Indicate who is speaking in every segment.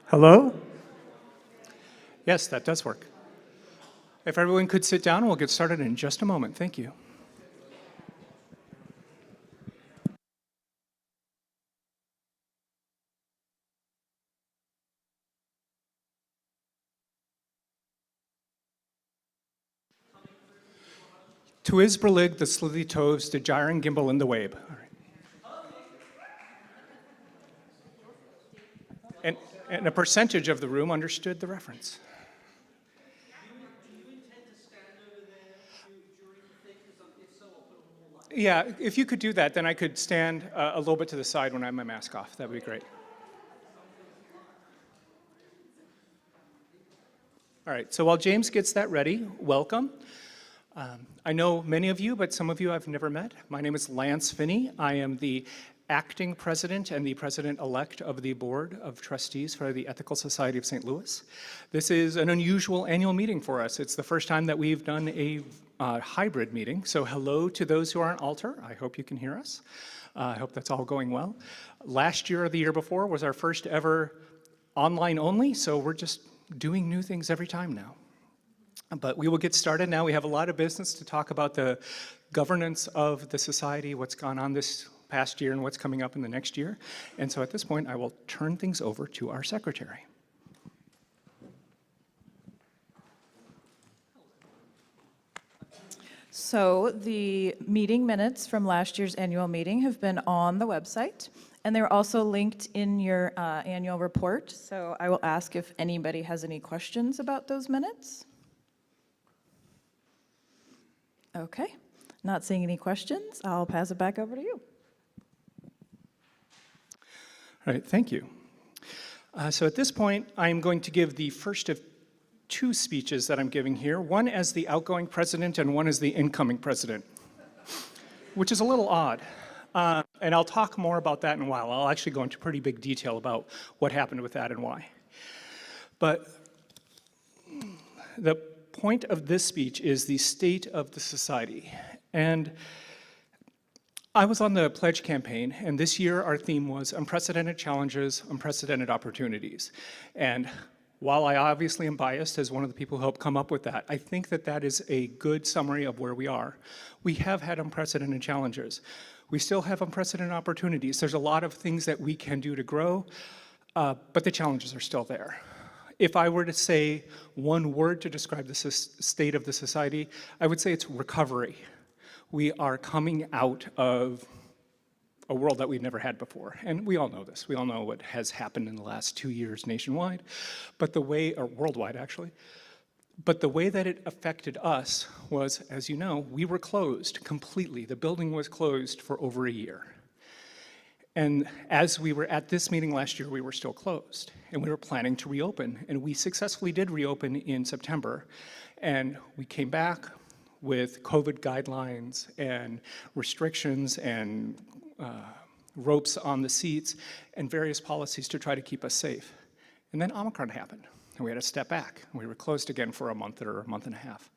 Speaker 1: Hello? Yes, that does work. If everyone could sit down, we'll get started in just a moment. Thank you. To is berlig, the slithy toes, the gyring gimbal in the wabe. All right. And a percentage of the room understood the reference. Yeah, if you could do that, then I could stand a little bit to the side when I have my mask off. That would be great. All right, so while James gets that ready, welcome. I know many of you, but some of you I've never met. My name is Lance Finney. I am the acting president and the president-elect of the Board of Trustees for the Ethical Society of St. Louis. This is an unusual annual meeting for us. It's the first time that we've done a hybrid meeting, so hello to those who are on Alter. I hope you can hear us. I hope that's all going well. Last year or the year before was our first ever online only, so we're just doing new things every time now. But we will get started now. We have a lot of business to talk about the governance of the society, what's gone on this past year and what's coming up in the next year. And so at this point, I will turn things over to our secretary.
Speaker 2: So the meeting minutes from last year's annual meeting have been on the website, and they're also linked in your annual report. So I will ask if anybody has any questions about those minutes. Okay, not seeing any questions. I'll pass it back over to you.
Speaker 1: All right, thank you. So at this point, I'm going to give the first of two speeches that I'm giving here, one as the outgoing president and one as the incoming president, which is a little odd. And I'll talk more about that in a while. I'll actually go into pretty big detail about what happened with that and why. But the point of this speech is the state of the society. And I was on the pledge campaign, and this year our theme was unprecedented challenges, unprecedented opportunities. And while I obviously am biased as one of the people who helped come up with that, I think that that is a good summary of where we are. We have had unprecedented challenges. We still have unprecedented opportunities. There's a lot of things that we can do to grow, but the challenges are still there. If I were to say one word to describe the state of the society, I would say it's recovery. We are coming out of a world that we've never had before. And we all know this. We all know what has happened in the last 2 years nationwide, but the way, or worldwide actually, but the way that it affected us was, as you know, we were closed completely. The building was closed for over a year. And as we were at this meeting last year, we were still closed. And we were planning to reopen. And we successfully did reopen in September. And we came back with COVID guidelines and restrictions and ropes on the seats and various policies to try to keep us safe. And then Omicron happened, and we had to step back. We were closed again for a month or a month and a half.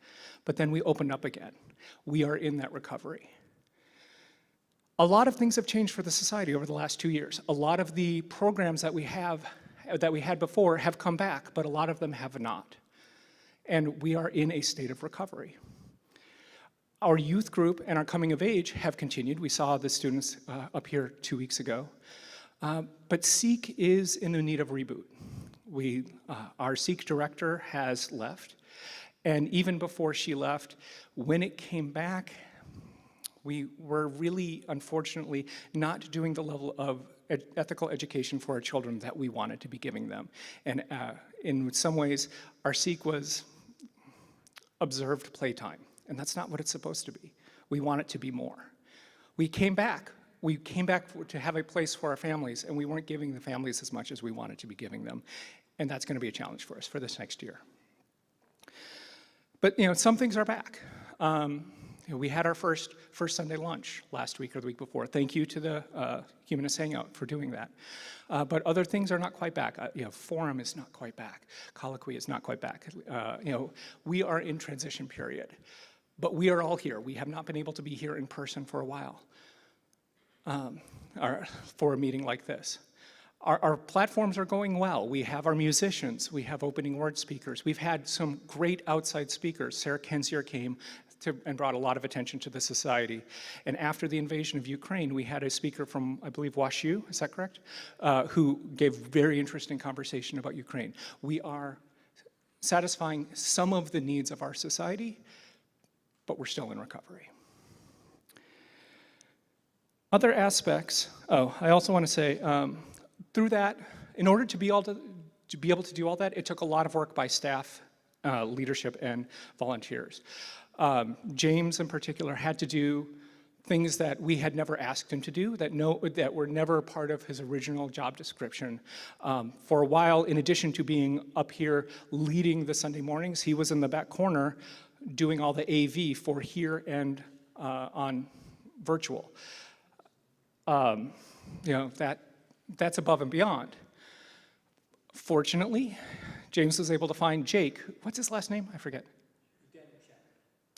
Speaker 1: But then we opened up again. We are in that recovery. A lot of things have changed for the society over the last 2 years. A lot of the programs that we had before have come back, but a lot of them have not. And we are in a state of recovery. Our youth group and our coming of age have continued. We saw the students up here 2 weeks ago. But SEEK is in the need of reboot. Our SEEK director has left. And even before she left, when it came back, we were really, unfortunately, not doing the level of ethical education for our children that we wanted to be giving them. And in some ways, our SEEK was observed playtime. And that's not what it's supposed to be. We want it to be more. We came back. We came back to have a place for our families, and we weren't giving the families as much as we wanted to be giving them. And that's going to be a challenge for us for this next year. But some things are back. We had our first Sunday lunch last week or the week before. Thank you to the Humanist Hangout for doing that. But other things are not quite back. Forum is not quite back. Colloquy is not quite back. We are in transition period. But we are all here. We have not been able to be here in person for a while, or for a meeting like this. Our platforms are going well. We have our musicians. We have opening word speakers. We've had some great outside speakers. Sarah Kensier came and brought a lot of attention to the society. And after the invasion of Ukraine, we had a speaker from, I believe, WashU, is that correct? Who gave very interesting conversation about Ukraine. We are satisfying some of the needs of our society, but we're still in recovery. Other aspects, I also want to say, through that, in order to be able to do all that, it took a lot of work by staff, leadership, and volunteers. James, in particular, had to do things that we had never asked him to do, that were never part of his original job description. For a while, in addition to being up here leading the Sunday mornings, he was in the back corner doing all the AV for here and on virtual. That's above and beyond. Fortunately, James was able to find Jake. What's his last name? I forget.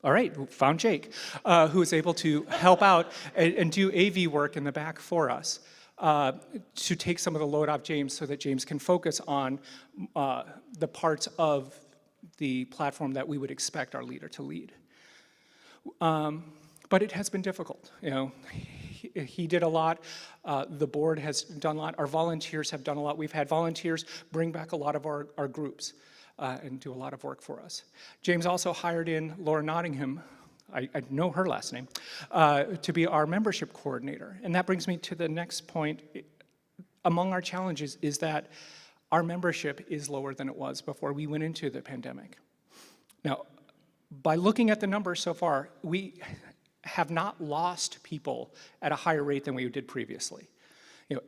Speaker 1: All right, found Jake, who was able to help out and do AV work in the back for us to take some of the load off James so that James can focus on the parts of the platform that we would expect our leader to lead. But it has been difficult. He did a lot. The board has done a lot. Our volunteers have done a lot. We've had volunteers bring back a lot of our groups and do a lot of work for us. James also hired in Laura Nottingham, I know her last name, to be our membership coordinator. And that brings me to the next point. Among our challenges is that our membership is lower than it was before we went into the pandemic. Now, by looking at the numbers so far, we have not lost people at a higher rate than we did previously.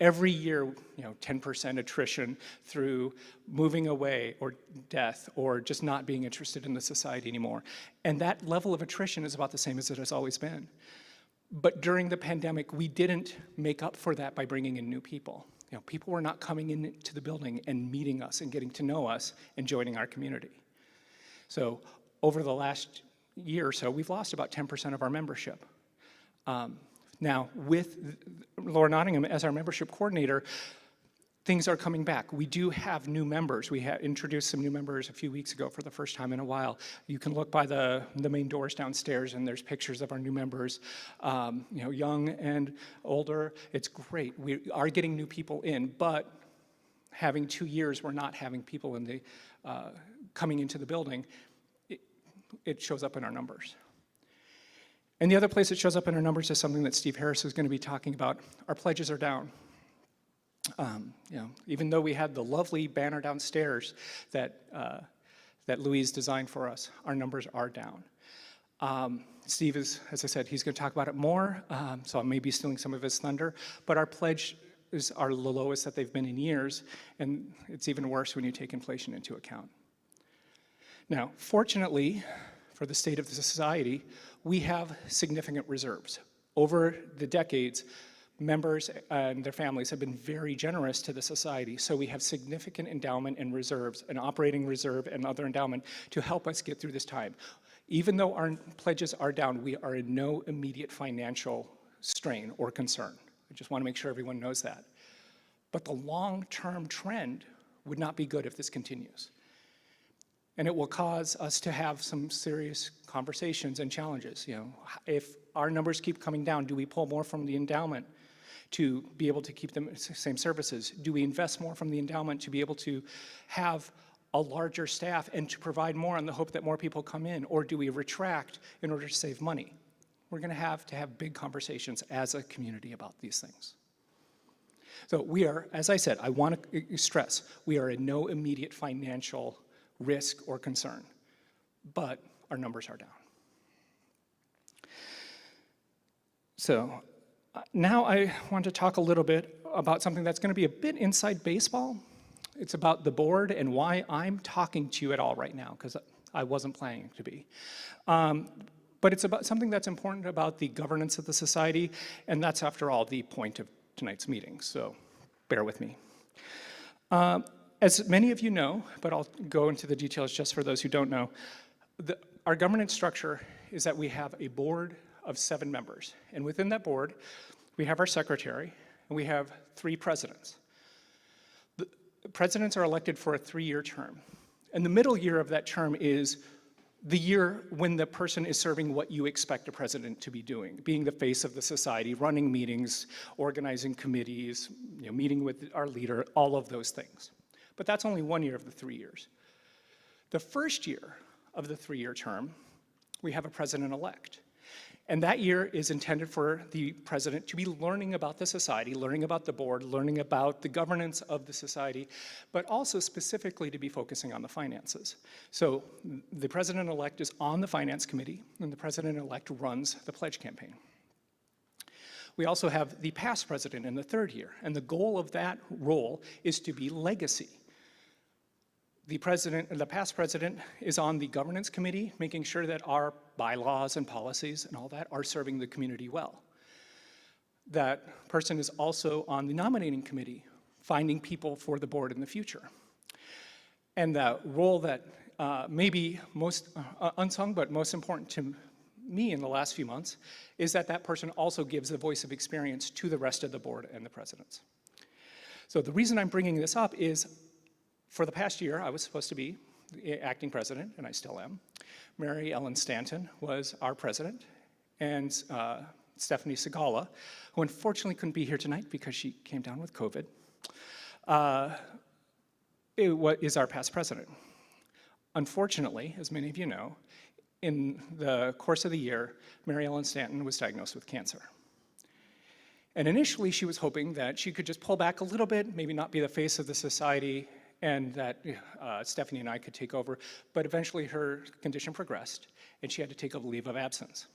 Speaker 1: Every year, 10% attrition through moving away or death or just not being interested in the society anymore. And that level of attrition is about the same as it has always been. But during the pandemic, we didn't make up for that by bringing in new people. People were not coming into the building and meeting us and getting to know us and joining our community. So over the last year or so, we've lost about 10% of our membership. Now, with Laura Nottingham as our membership coordinator, things are coming back. We do have new members. We introduced some new members a few weeks ago for the first time in a while. You can look by the main doors downstairs, and there's pictures of our new members, young and older. It's great. We are getting new people in, but having 2 years, we're not having people in the coming into the building. It shows up in our numbers. And the other place it shows up in our numbers is something that Steve Harris is going to be talking about. Our pledges are down. Even though we had the lovely banner downstairs that Louise designed for us, our numbers are down. Steve is, as I said, he's going to talk about it more, so I may be stealing some of his thunder, but our pledges are the lowest that they've been in years, and it's even worse when you take inflation into account. Now, fortunately, for the state of the society, we have significant reserves. Over the decades, members and their families have been very generous to the society, so we have significant endowment and reserves, an operating reserve and other endowment to help us get through this time. Even though our pledges are down, we are in no immediate financial strain or concern. I just want to make sure everyone knows that. But the long-term trend would not be good if this continues. And it will cause us to have some serious conversations and challenges. If our numbers keep coming down, do we pull more from the endowment to be able to keep the same services? Do we invest more from the endowment to be able to have a larger staff and to provide more in the hope that more people come in? Or do we retract in order to save money? We're going to have big conversations as a community about these things. So we are, as I said, I want to stress, we are in no immediate financial risk or concern, but our numbers are down. So now I want to talk a little bit about something that's going to be a bit inside baseball. It's about the board and why I'm talking to you at all right now, because I wasn't planning to be. But it's about something that's important about the governance of the society, and that's, after all, the point of tonight's meeting, so bear with me. As many of you know, but I'll go into the details just for those who don't know, our governance structure is that we have a board of 7 members. And within that board, we have our secretary, and we have 3 presidents. presidents are elected for a 3-year term. And the middle year of that term is the year when the person is serving what you expect a president to be doing, being the face of the society, running meetings, organizing committees, meeting with our leader, all of those things. But that's only 1 year of the 3 years. The first year of the 3-year term, we have a president-elect. And that year is intended for the president to be learning about the society, learning about the board, learning about the governance of the society, but also specifically to be focusing on the finances. So the president-elect is on the finance committee, and the president-elect runs the pledge campaign. We also have the past president in the 3rd year, and the goal of that role is to be legacy. The past president is on the governance committee, making sure that our bylaws and policies and all that are serving the community well. That person is also on the nominating committee, finding people for the board in the future. And the role that may be most unsung, but most important to me in the last few months, is that that person also gives the voice of experience to the rest of the board and the presidents. So the reason I'm bringing this up is, for the past year, I was supposed to be the acting president, and I still am. Mary Ellen Stanton was our president, and Stephanie Segala, who unfortunately couldn't be here tonight because she came down with COVID, is our past president. Unfortunately, as many of you know, in the course of the year, Mary Ellen Stanton was diagnosed with cancer. And initially, she was hoping that she could just pull back a little bit, maybe not be the face of the society, and that Stephanie and I could take over, but eventually her condition progressed, and she had to take a leave of absence.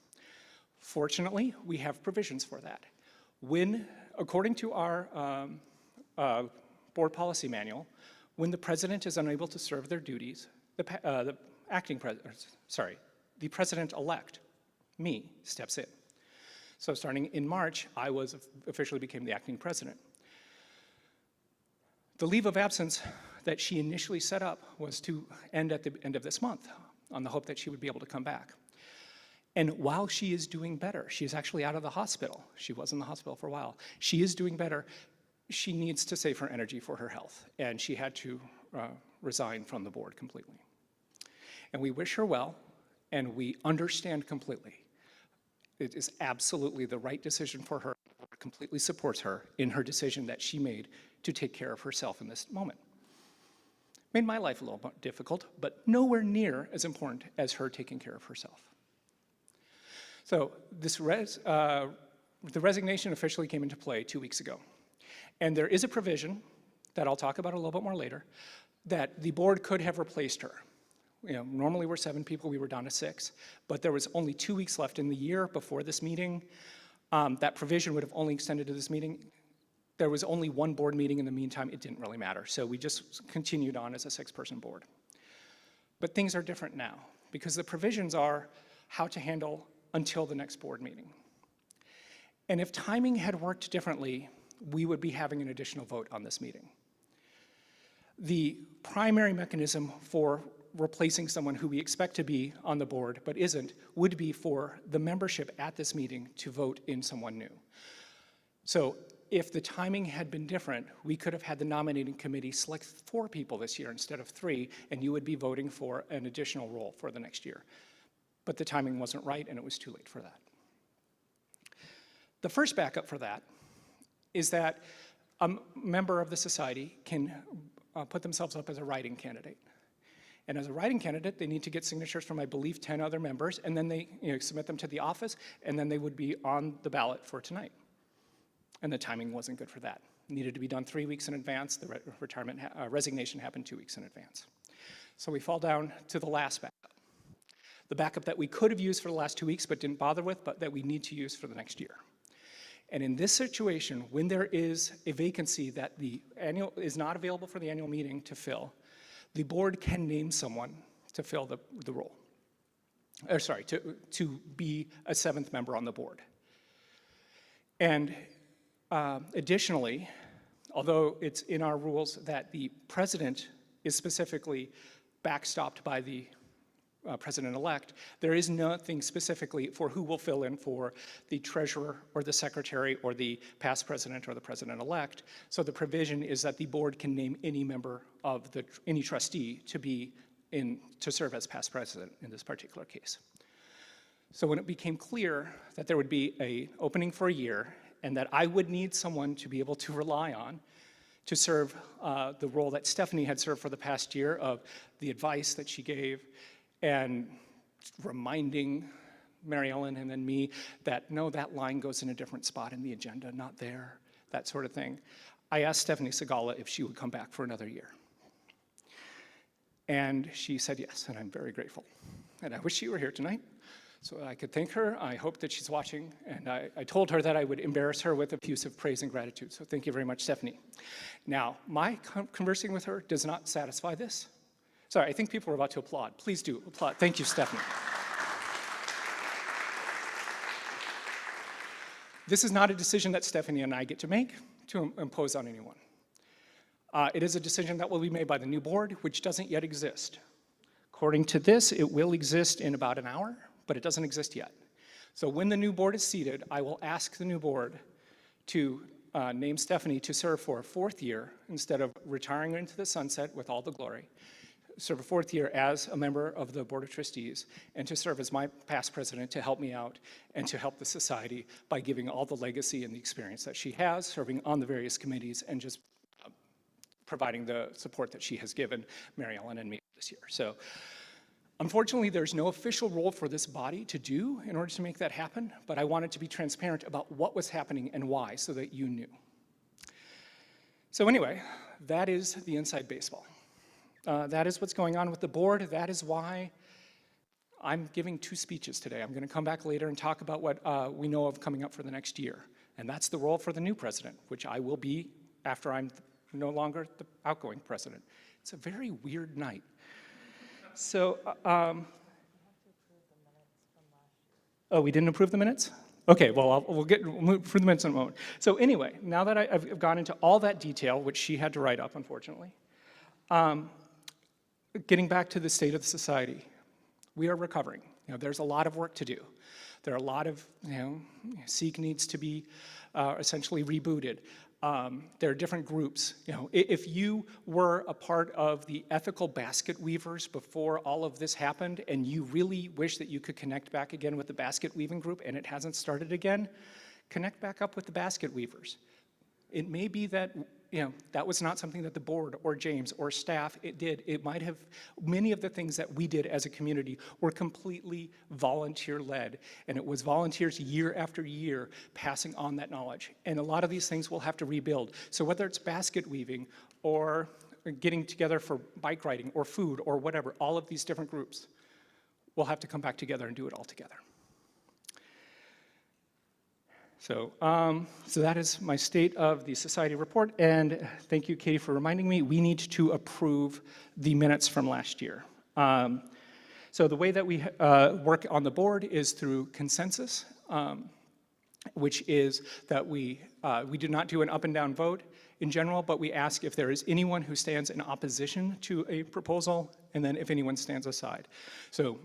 Speaker 1: Fortunately, we have provisions for that. When, according to our board policy manual, when the president is unable to serve their duties, the president-elect, me, steps in. So starting in March, I officially became the acting president. The leave of absence that she initially set up was to end at the end of this month, on the hope that she would be able to come back. And while she is doing better, she is actually out of the hospital. She was in the hospital for a while. She is doing better. She needs to save her energy for her health, and she had to resign from the board completely. And we wish her well, and we understand completely. It is absolutely the right decision for her. The board completely supports her in her decision that she made to take care of herself in this moment. Made my life a little bit difficult, but nowhere near as important as her taking care of herself. So the resignation officially came into play 2 weeks ago. And there is a provision that I'll talk about a little bit more later that the board could have replaced her. Normally we're 7 people, we were down to 6, but there was only 2 weeks left in the year before this meeting. That provision would have only extended to this meeting. There was only 1 board meeting in the meantime. It didn't really matter. So we just continued on as a 6-person board. But things are different now because the provisions are how to handle until the next board meeting. And if timing had worked differently, we would be having an additional vote on this meeting. The primary mechanism for replacing someone who we expect to be on the board but isn't would be for the membership at this meeting to vote in someone new. So if the timing had been different, we could have had the nominating committee select 4 people this year instead of 3, and you would be voting for an additional role for the next year. But the timing wasn't right, and it was too late for that. The first backup for that is that a member of the society can put themselves up as a write-in candidate. And as a write-in candidate, they need to get signatures from, I believe, 10 other members, and then they submit them to the office, and then they would be on the ballot for tonight. And the timing wasn't good for that. It needed to be done 3 weeks in advance. The resignation happened 2 weeks in advance. So we fall down to the last backup. The backup that we could have used for the last 2 weeks but didn't bother with, but that we need to use for the next year. And in this situation, when there is a vacancy that the annual is not available for the annual meeting to fill, the board can name someone to fill the role. Or sorry, to be a 7th member on the board. And additionally, although it's in our rules that the president is specifically backstopped by the president-elect, there is nothing specifically for who will fill in for the treasurer or the secretary or the past president or the president-elect. So the provision is that the board can name any member of any trustee to serve as past president in this particular case. So when it became clear that there would be an opening for a year and that I would need someone to be able to rely on to serve the role that Stephanie had served for the past year of the advice that she gave and reminding Mary Ellen and then me that, no, that line goes in a different spot in the agenda, not there, that sort of thing. I asked Stephanie Segala if she would come back for another year. And she said yes, and I'm very grateful. And I wish she were here tonight so I could thank her. I hope that she's watching, and I told her that I would embarrass her with effusive praise and gratitude, so thank you very much, Stephanie. Now, my conversing with her does not satisfy this. Sorry, I think people are about to applaud. Please do applaud. Thank you, Stephanie. This is not a decision that Stephanie and I get to make to impose on anyone. It is a decision that will be made by the new board, which doesn't yet exist. According to this, it will exist in about an hour, but it doesn't exist yet. So when the new board is seated, I will ask the new board to name Stephanie to serve for a 4th year instead of retiring into the sunset with all the glory. Serve a 4th year as a member of the Board of Trustees and to serve as my past president to help me out and to help the society by giving all the legacy and the experience that she has, serving on the various committees and just providing the support that she has given Mary Ellen and me this year. So unfortunately, there's no official role for this body to do in order to make that happen, but I wanted to be transparent about what was happening and why so that you knew. So anyway, that is the inside baseball. That is what's going on with the board. That is why I'm giving 2 speeches today. I'm going to come back later and talk about what we know of coming up for the next year. And that's the role for the new president, which I will be after I'm no longer the outgoing president. It's a very weird night. So, oh, we didn't approve the minutes? Okay, well, we'll move through the minutes in a moment. So anyway, now that I've gone into all that detail, which she had to write up, unfortunately, getting back to the state of the society, we are recovering. You know, there's a lot of work to do. There are a lot of, SEEK needs to be essentially rebooted. There are different groups. If you were a part of the ethical basket weavers before all of this happened and you really wish that you could connect back again with the basket weaving group and it hasn't started again, connect back up with the basket weavers. It may be that that was not something that the board or James or staff did. It might have, many of the things that we did as a community were completely volunteer-led, and it was volunteers year after year passing on that knowledge. And a lot of these things we'll have to rebuild. So whether it's basket weaving or getting together for bike riding or food or whatever, all of these different groups, we'll have to come back together and do it all together. So, so that is my state of the society report, and thank you, Katie, for reminding me. We need to approve the minutes from last year. So the way that we work on the board is through consensus, which is that we do not do an up and down vote in general, but we ask if there is anyone who stands in opposition to a proposal, and then if anyone stands aside. So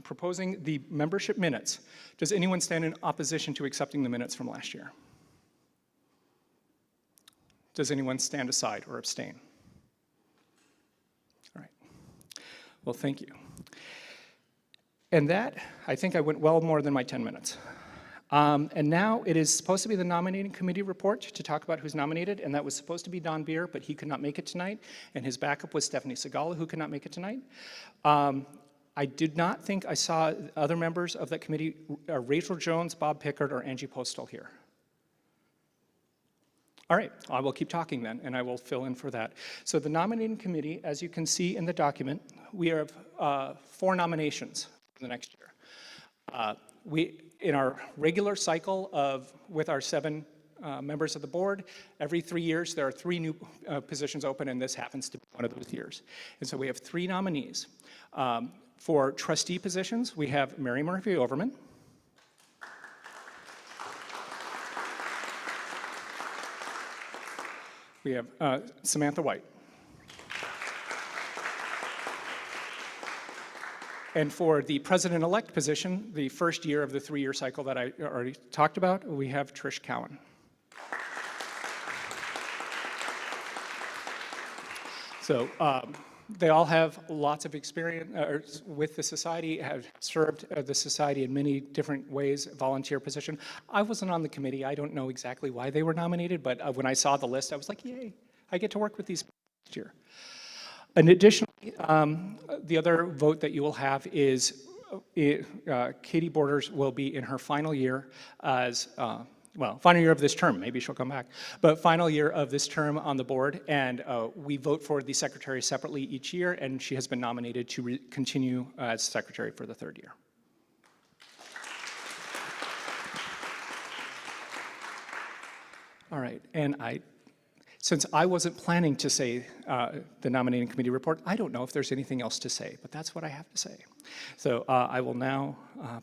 Speaker 1: proposing the membership minutes. Does anyone stand in opposition to accepting the minutes from last year? Does anyone stand aside or abstain? All right. Well, thank you. And that, I think I went well more than my 10 minutes. And now it is supposed to be the nominating committee report to talk about who's nominated, and that was supposed to be Don Beer, but he could not make it tonight, and his backup was Stephanie Segala, who could not make it tonight. I did not think I saw other members of that committee, Rachel Jones, Bob Pickard, or Angie Postal here. All right, I will keep talking then, and I will fill in for that. So the nominating committee, as you can see in the document, we have 4 nominations for the next year. In our regular cycle with our 7 members of the board, every 3 years there are 3 new positions open, and this happens to be one of those years. And so we have 3 nominees. For trustee positions, we have Mary Murphy-Overmann, we have Samantha White, And for the president-elect position, the first year of the 3-year cycle that I already talked about, we have Trish Cowan. So they all have lots of experience with the society, have served the society in many different ways, volunteer position. I wasn't on the committee. I don't know exactly why they were nominated, but when I saw the list, I was like, yay, I get to work with these next year. And additionally, the other vote that you will have is Katie Borders will be in her final year as final year of this term, maybe she'll come back, but final year of this term on the board, and we vote for the secretary separately each year, and she has been nominated to continue as secretary for the 3rd year. All right, and since I wasn't planning to say the nominating committee report, I don't know if there's anything else to say, but that's what I have to say. So I will now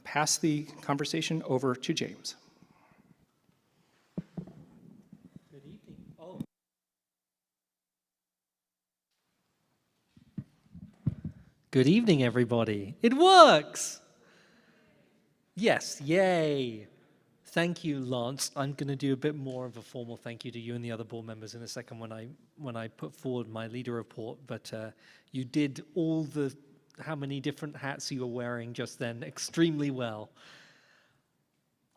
Speaker 1: pass the conversation over to James.
Speaker 3: Good evening, everybody. It works! Yes, yay. Thank you, Lance. I'm going to do a bit more of a formal thank you to you and the other board members in a second when I put forward my leader report, but you did all the how many different hats you were wearing just then extremely well.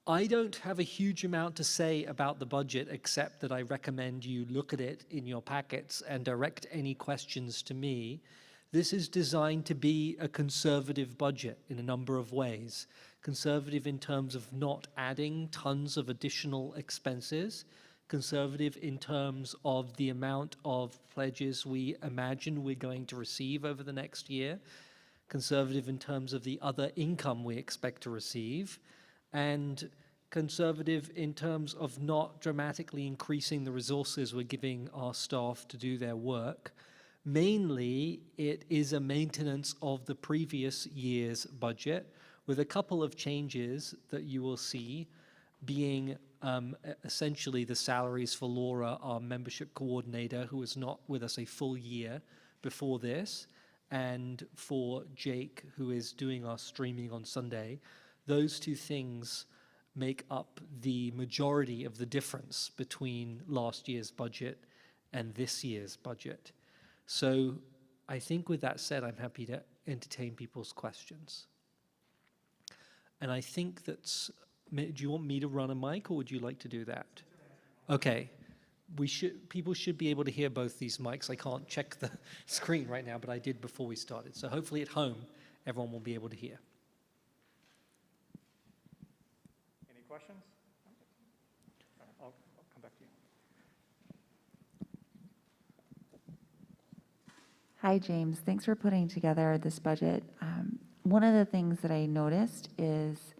Speaker 3: I don't have a huge amount to say about the budget except that I recommend you look at it in your packets and direct any questions to me. This is designed to be a conservative budget in a number of ways. Conservative in terms of not adding tons of additional expenses. Conservative in terms of the amount of pledges we imagine we're going to receive over the next year. Conservative in terms of the other income we expect to receive. And conservative in terms of not dramatically increasing the resources we're giving our staff to do their work. Mainly, it is a maintenance of the previous year's budget with a couple of changes that you will see being essentially the salaries for Laura, our membership coordinator, who was not with us a full year before this, and for Jake, who is doing our streaming on Sunday. Those two things make up the majority of the difference between last year's budget and this year's budget. So I think with that said, I'm happy to entertain people's questions. And I think that's, do you want me to run a mic or would you like to do that? Okay, people should be able to hear both these mics. I can't check the screen right now, but I did before we started. So hopefully at home, everyone will be able to hear.
Speaker 1: Any questions? I'll come back to you.
Speaker 4: Hi, James. Thanks for putting together this budget. One of the things that I noticed is,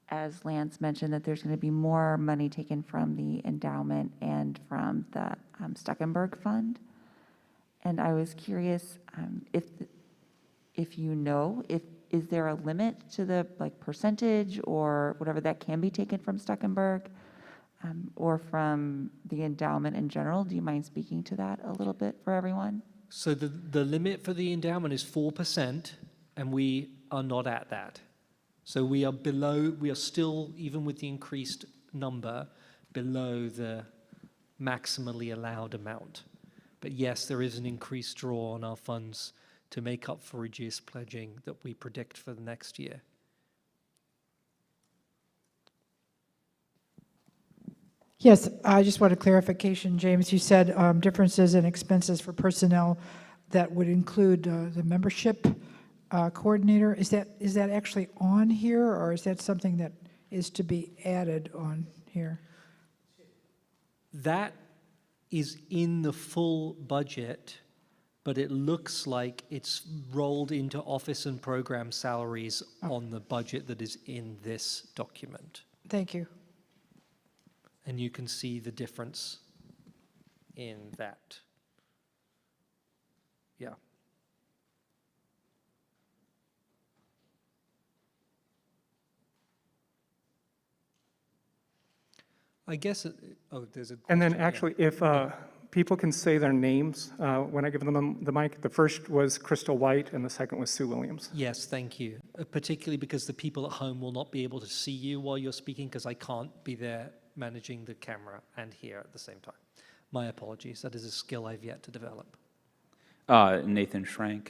Speaker 4: as Lance mentioned, that there's going to be more money taken from the endowment and from the Stuckenberg Fund. And I was curious if you know, is there a limit to the percentage or whatever that can be taken from Stuckenberg or from the endowment in general? Do you mind speaking to that a little bit for everyone?
Speaker 3: So the limit for the endowment is 4%, and we are not at that. So we are below, we are still, even with the increased number, below the maximally allowed amount. But yes, there is an increased draw on our funds to make up for reduced pledging that we predict for the next year.
Speaker 5: Yes, I just want a clarification, James. You said differences in expenses for personnel that would include the membership coordinator. Is that actually on here, or is that something that is to be added on here?
Speaker 3: That is in the full budget, but it looks like it's rolled into office and program salaries on the budget that is in this document.
Speaker 5: Thank you.
Speaker 3: And you can see the difference in that. Yeah. I guess, there's a question.
Speaker 1: And then actually, if people can say their names when I give them the mic. The first was Crystal White, and the second was Sue Williams.
Speaker 3: Yes, thank you. Particularly because the people at home will not be able to see you while you're speaking because I can't be there managing the camera and here at the same time. My apologies. That is a skill I've yet to develop.
Speaker 6: Nathan Schrank.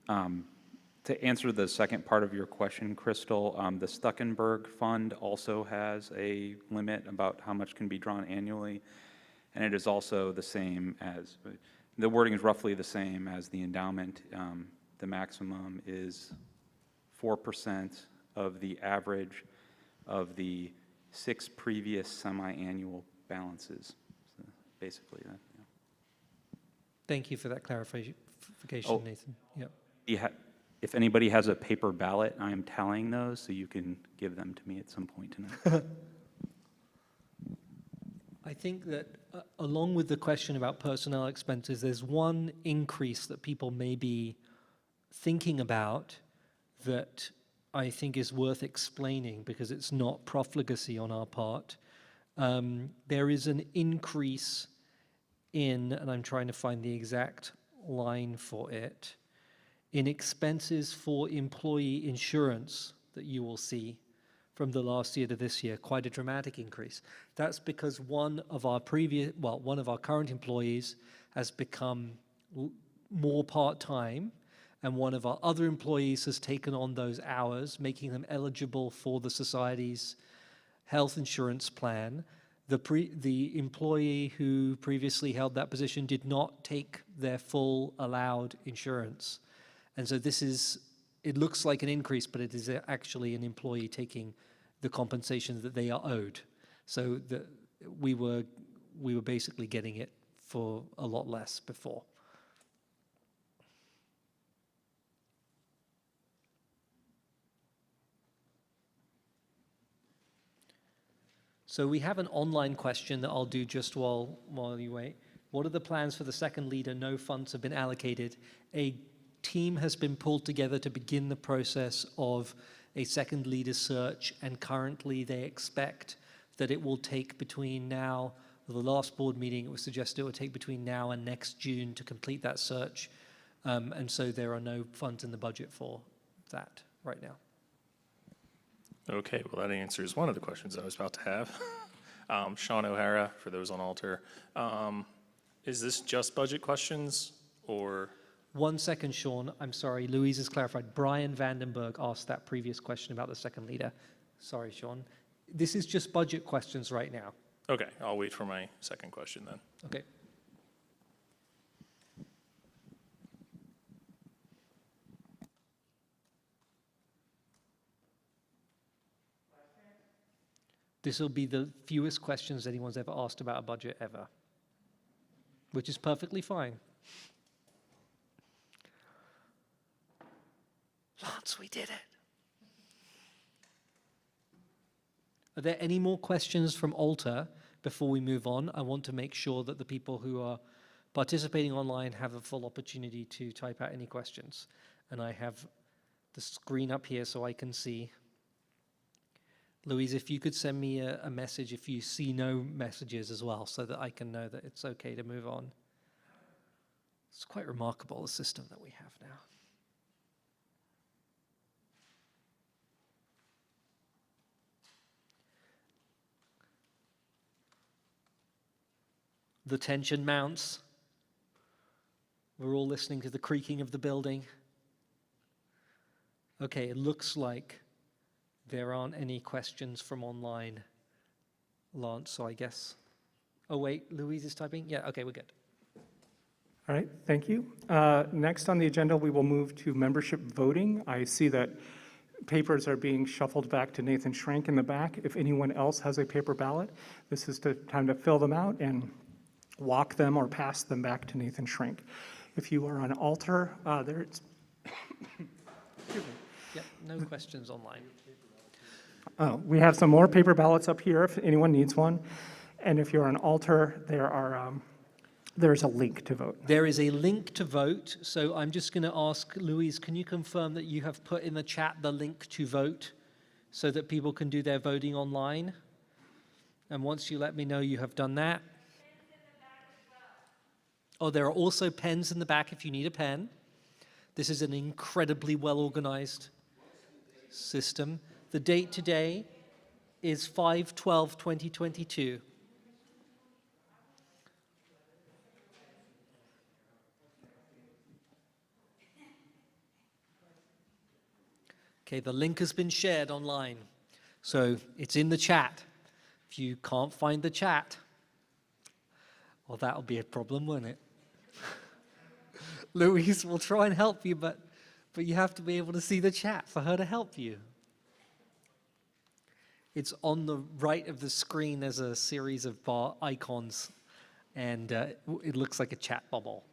Speaker 6: To answer the second part of your question, Crystal, the Stuckenberg Fund also has a limit about how much can be drawn annually, and it is also the same as, the wording is roughly the same as the endowment. The maximum is 4% of the average of the 6 previous semi-annual balances. So basically that. Yeah.
Speaker 3: Thank you for that clarification,
Speaker 6: Oh.
Speaker 3: Nathan. Yep.
Speaker 6: If anybody has a paper ballot, I am tallying those, so you can give them to me at some point tonight.
Speaker 3: I think that along with the question about personnel expenses, there's one increase that people may be thinking about that I think is worth explaining because it's not profligacy on our part. There is an increase in, and I'm trying to find the exact line for it, in expenses for employee insurance that you will see from the last year to this year, quite a dramatic increase. That's because one of our current employees has become more part-time, and one of our other employees has taken on those hours, making them eligible for the society's health insurance plan. The employee who previously held that position did not take their full allowed insurance. And so it looks like an increase, but it is actually an employee taking the compensation that they are owed. So we were basically getting it for a lot less before. So we have an online question that I'll do just while you wait. What are the plans for the second leader? No funds have been allocated. A team has been pulled together to begin the process of a second leader search, and currently they expect that it will take between now, the last board meeting, it was suggested it would take between now and next June to complete that search. And so there are no funds in the budget for that right now.
Speaker 7: Okay, well, that answers one of the questions I was about to have. Sean O'Hara, for those on Alter. Is this just budget questions, or?
Speaker 3: 1 second, Sean. I'm sorry, Louise has clarified. Brian Vandenberg asked that previous question about the second leader. Sorry, Sean. This is just budget questions right now.
Speaker 7: Okay, I'll wait for my second question then.
Speaker 3: Okay. This will be the fewest questions anyone's ever asked about a budget ever, which is perfectly fine. Lance, we did it. Are there any more questions from Alter before we move on? I want to make sure that the people who are participating online have a full opportunity to type out any questions. And I have the screen up here so I can see. Louise, if you could send me a message if you see no messages as well, so that I can know that it's okay to move on. It's quite remarkable, the system that we have now. The tension mounts. We're all listening to the creaking of the building. Okay, it looks like there aren't any questions from online, Lance, so I guess. Oh, wait, Louise is typing? Yeah, okay, we're good.
Speaker 1: All right, thank you. Next on the agenda, we will move to membership voting. I see that papers are being shuffled back to Nathan Schrank in the back. If anyone else has a paper ballot, this is the time to fill them out and walk them or pass them back to Nathan Schrank. If you are on Alter, there's excuse me.
Speaker 3: Yeah, no questions online.
Speaker 1: We have some more paper ballots up here if anyone needs one. And if you're on Alter, there's a link to vote.
Speaker 3: There is a link to vote, so I'm just going to ask Louise, can you confirm that you have put in the chat the link to vote so that people can do their voting online? And once you let me know you have done that. Oh, there are also pens in the back if you need a pen. This is an incredibly well-organized system. The date today is 5/12/2022. Okay, the link has been shared online, so it's in the chat. If you can't find the chat, well, that'll be a problem, won't it? Louise will try and help you, but you have to be able to see the chat for her to help you. It's on the right of the screen. There's a series of bar icons, and it looks like a chat bubble.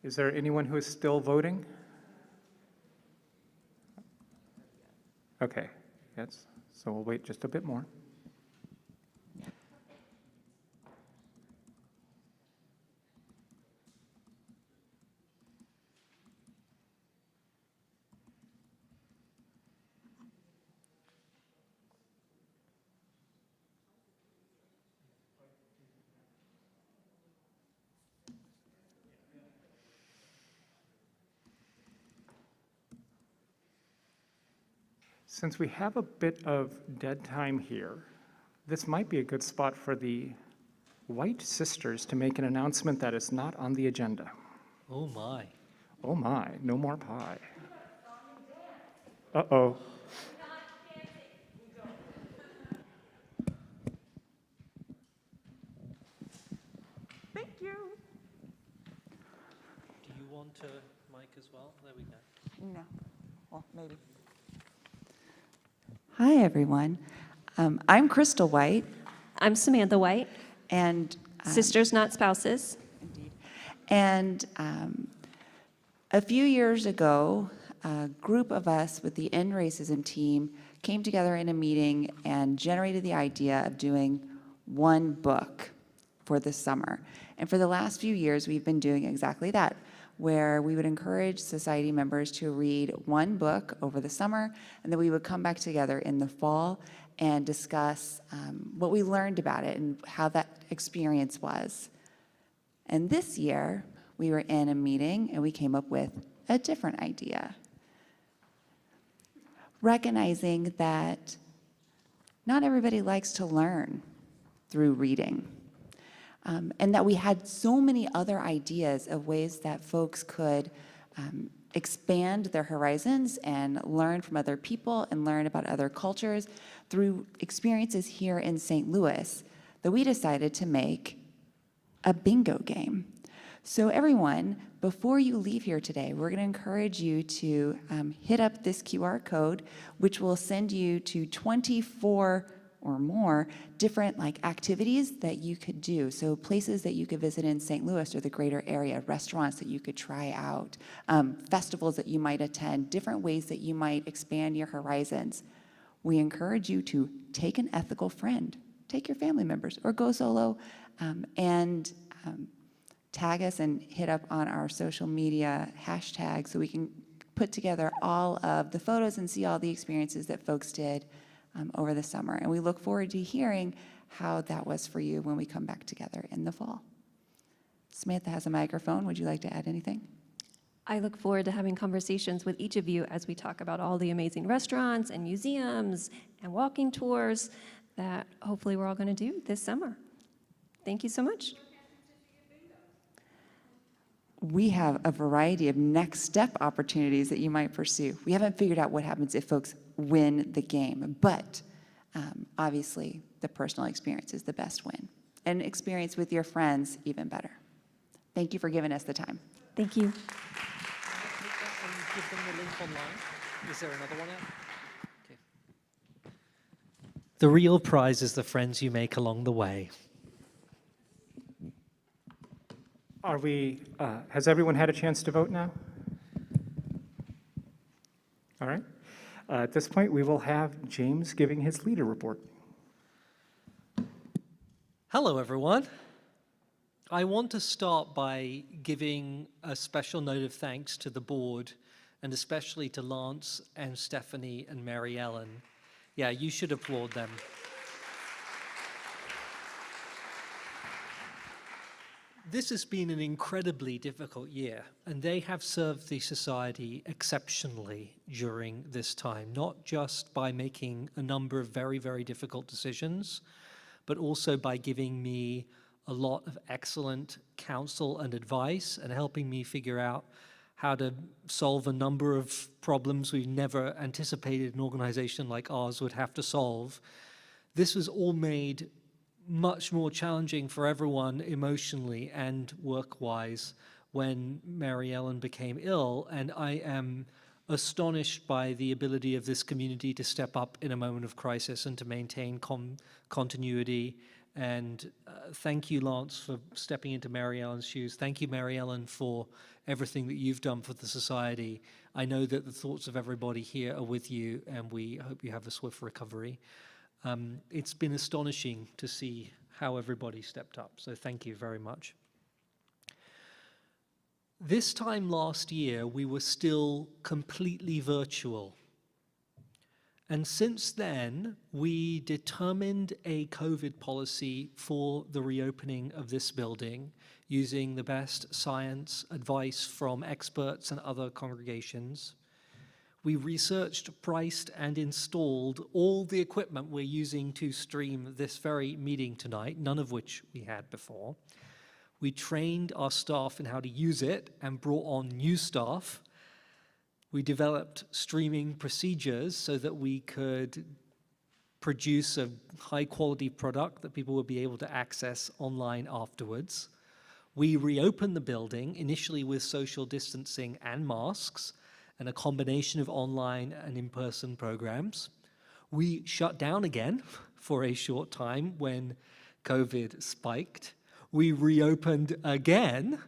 Speaker 1: Is there anyone who is still voting? Okay, yes, so we'll wait just a bit more. Since we have a bit of dead time here, this might be a good spot for the White sisters to make an announcement that is not on the agenda.
Speaker 3: Oh my.
Speaker 1: Oh my, no more pie. Uh-oh.
Speaker 2: Thank you.
Speaker 3: Do you want a mic as well? There we go.
Speaker 4: No. Well, maybe. Hi, everyone. I'm Crystal White,
Speaker 8: I'm Samantha White,
Speaker 4: and
Speaker 8: Sisters Not Spouses.
Speaker 4: indeed, and a few years ago, a group of us with the End Racism team came together in a meeting and generated the idea of doing one book for the summer. And for the last few years, we've been doing exactly that, where we would encourage society members to read one book over the summer, and then we would come back together in the fall and discuss what we learned about it and how that experience was. And this year, we were in a meeting and we came up with a different idea, recognizing that not everybody likes to learn through reading. And that we had so many other ideas of ways that folks could expand their horizons and learn from other people and learn about other cultures through experiences here in St. Louis, that we decided to make a bingo game. So everyone, before you leave here today, we're going to encourage you to hit up this QR code, which will send you to 24 or more different activities that you could do. So places that you could visit in St. Louis or the greater area, restaurants that you could try out, festivals that you might attend, different ways that you might expand your horizons. We encourage you to take an ethical friend, take your family members, or go solo, and tag us and hit up on our social media hashtag so we can put together all of the photos and see all the experiences that folks did over the summer. And we look forward to hearing how that was for you when we come back together in the fall. Samantha has a microphone. Would you like to add anything?
Speaker 8: I look forward to having conversations with each of you as we talk about all the amazing restaurants and museums and walking tours that hopefully we're all going to do this summer. Thank you so much.
Speaker 4: We have a variety of next step opportunities that you might pursue. We haven't figured out what happens if folks win the game, but obviously the personal experience is the best win. And experience with your friends, even better. Thank you for giving us the time.
Speaker 8: Thank you.
Speaker 3: Give them the link online. Is there another one out? Okay. The real prize is the friends you make along the way.
Speaker 1: Are we, has everyone had a chance to vote now? All right. At this point, we will have James giving his leader report.
Speaker 3: Hello, everyone. I want to start by giving a special note of thanks to the board, and especially to Lance and Stephanie and Mary Ellen. Yeah, you should applaud them. This has been an incredibly difficult year, and they have served the society exceptionally during this time, not just by making a number of very, very difficult decisions, but also by giving me a lot of excellent counsel and advice and helping me figure out how to solve a number of problems we've never anticipated an organization like ours would have to solve. This was all made much more challenging for everyone emotionally and work-wise when Mary Ellen became ill, and I am astonished by the ability of this community to step up in a moment of crisis and to maintain continuity. And thank you, Lance, for stepping into Mary Ellen's shoes. Thank you, Mary Ellen, for everything that you've done for the society. I know that the thoughts of everybody here are with you, and we hope you have a swift recovery. It's been astonishing to see how everybody stepped up, so thank you very much. This time last year, we were still completely virtual. And since then, we determined a COVID policy for the reopening of this building using the best science advice from experts and other congregations. We researched, priced, and installed all the equipment we're using to stream this very meeting tonight, none of which we had before. We trained our staff in how to use it and brought on new staff. We developed streaming procedures so that we could produce a high-quality product that people would be able to access online afterwards. We reopened the building, initially with social distancing and masks, and a combination of online and in-person programs. We shut down again for a short time when COVID spiked. We reopened again.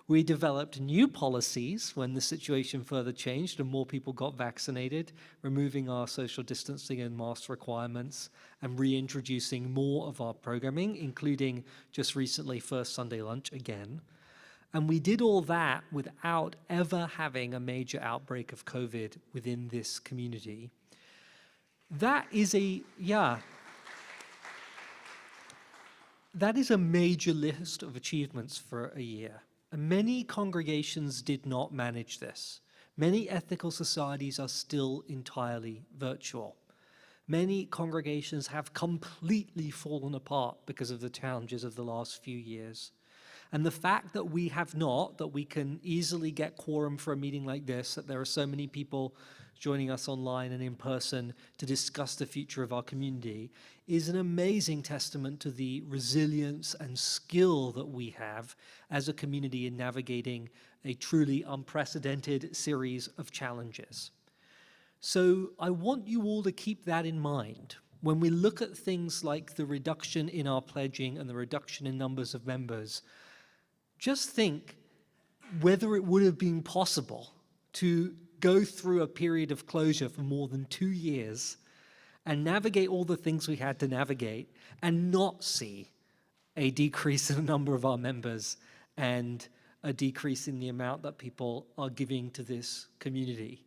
Speaker 3: We developed new policies when the situation further changed and more people got vaccinated, removing our social distancing and mask requirements and reintroducing more of our programming, including just recently First Sunday Lunch again. And we did all that without ever having a major outbreak of COVID within this community. That is a major list of achievements for a year. And many congregations did not manage this. Many ethical societies are still entirely virtual. Many congregations have completely fallen apart because of the challenges of the last few years. And the fact that we have not, that we can easily get quorum for a meeting like this, that there are so many people joining us online and in person to discuss the future of our community, is an amazing testament to the resilience and skill that we have as a community in navigating a truly unprecedented series of challenges. So I want you all to keep that in mind when we look at things like the reduction in our pledging and the reduction in numbers of members. Just think whether it would have been possible to go through a period of closure for more than 2 years and navigate all the things we had to navigate and not see a decrease in the number of our members and a decrease in the amount that people are giving to this community.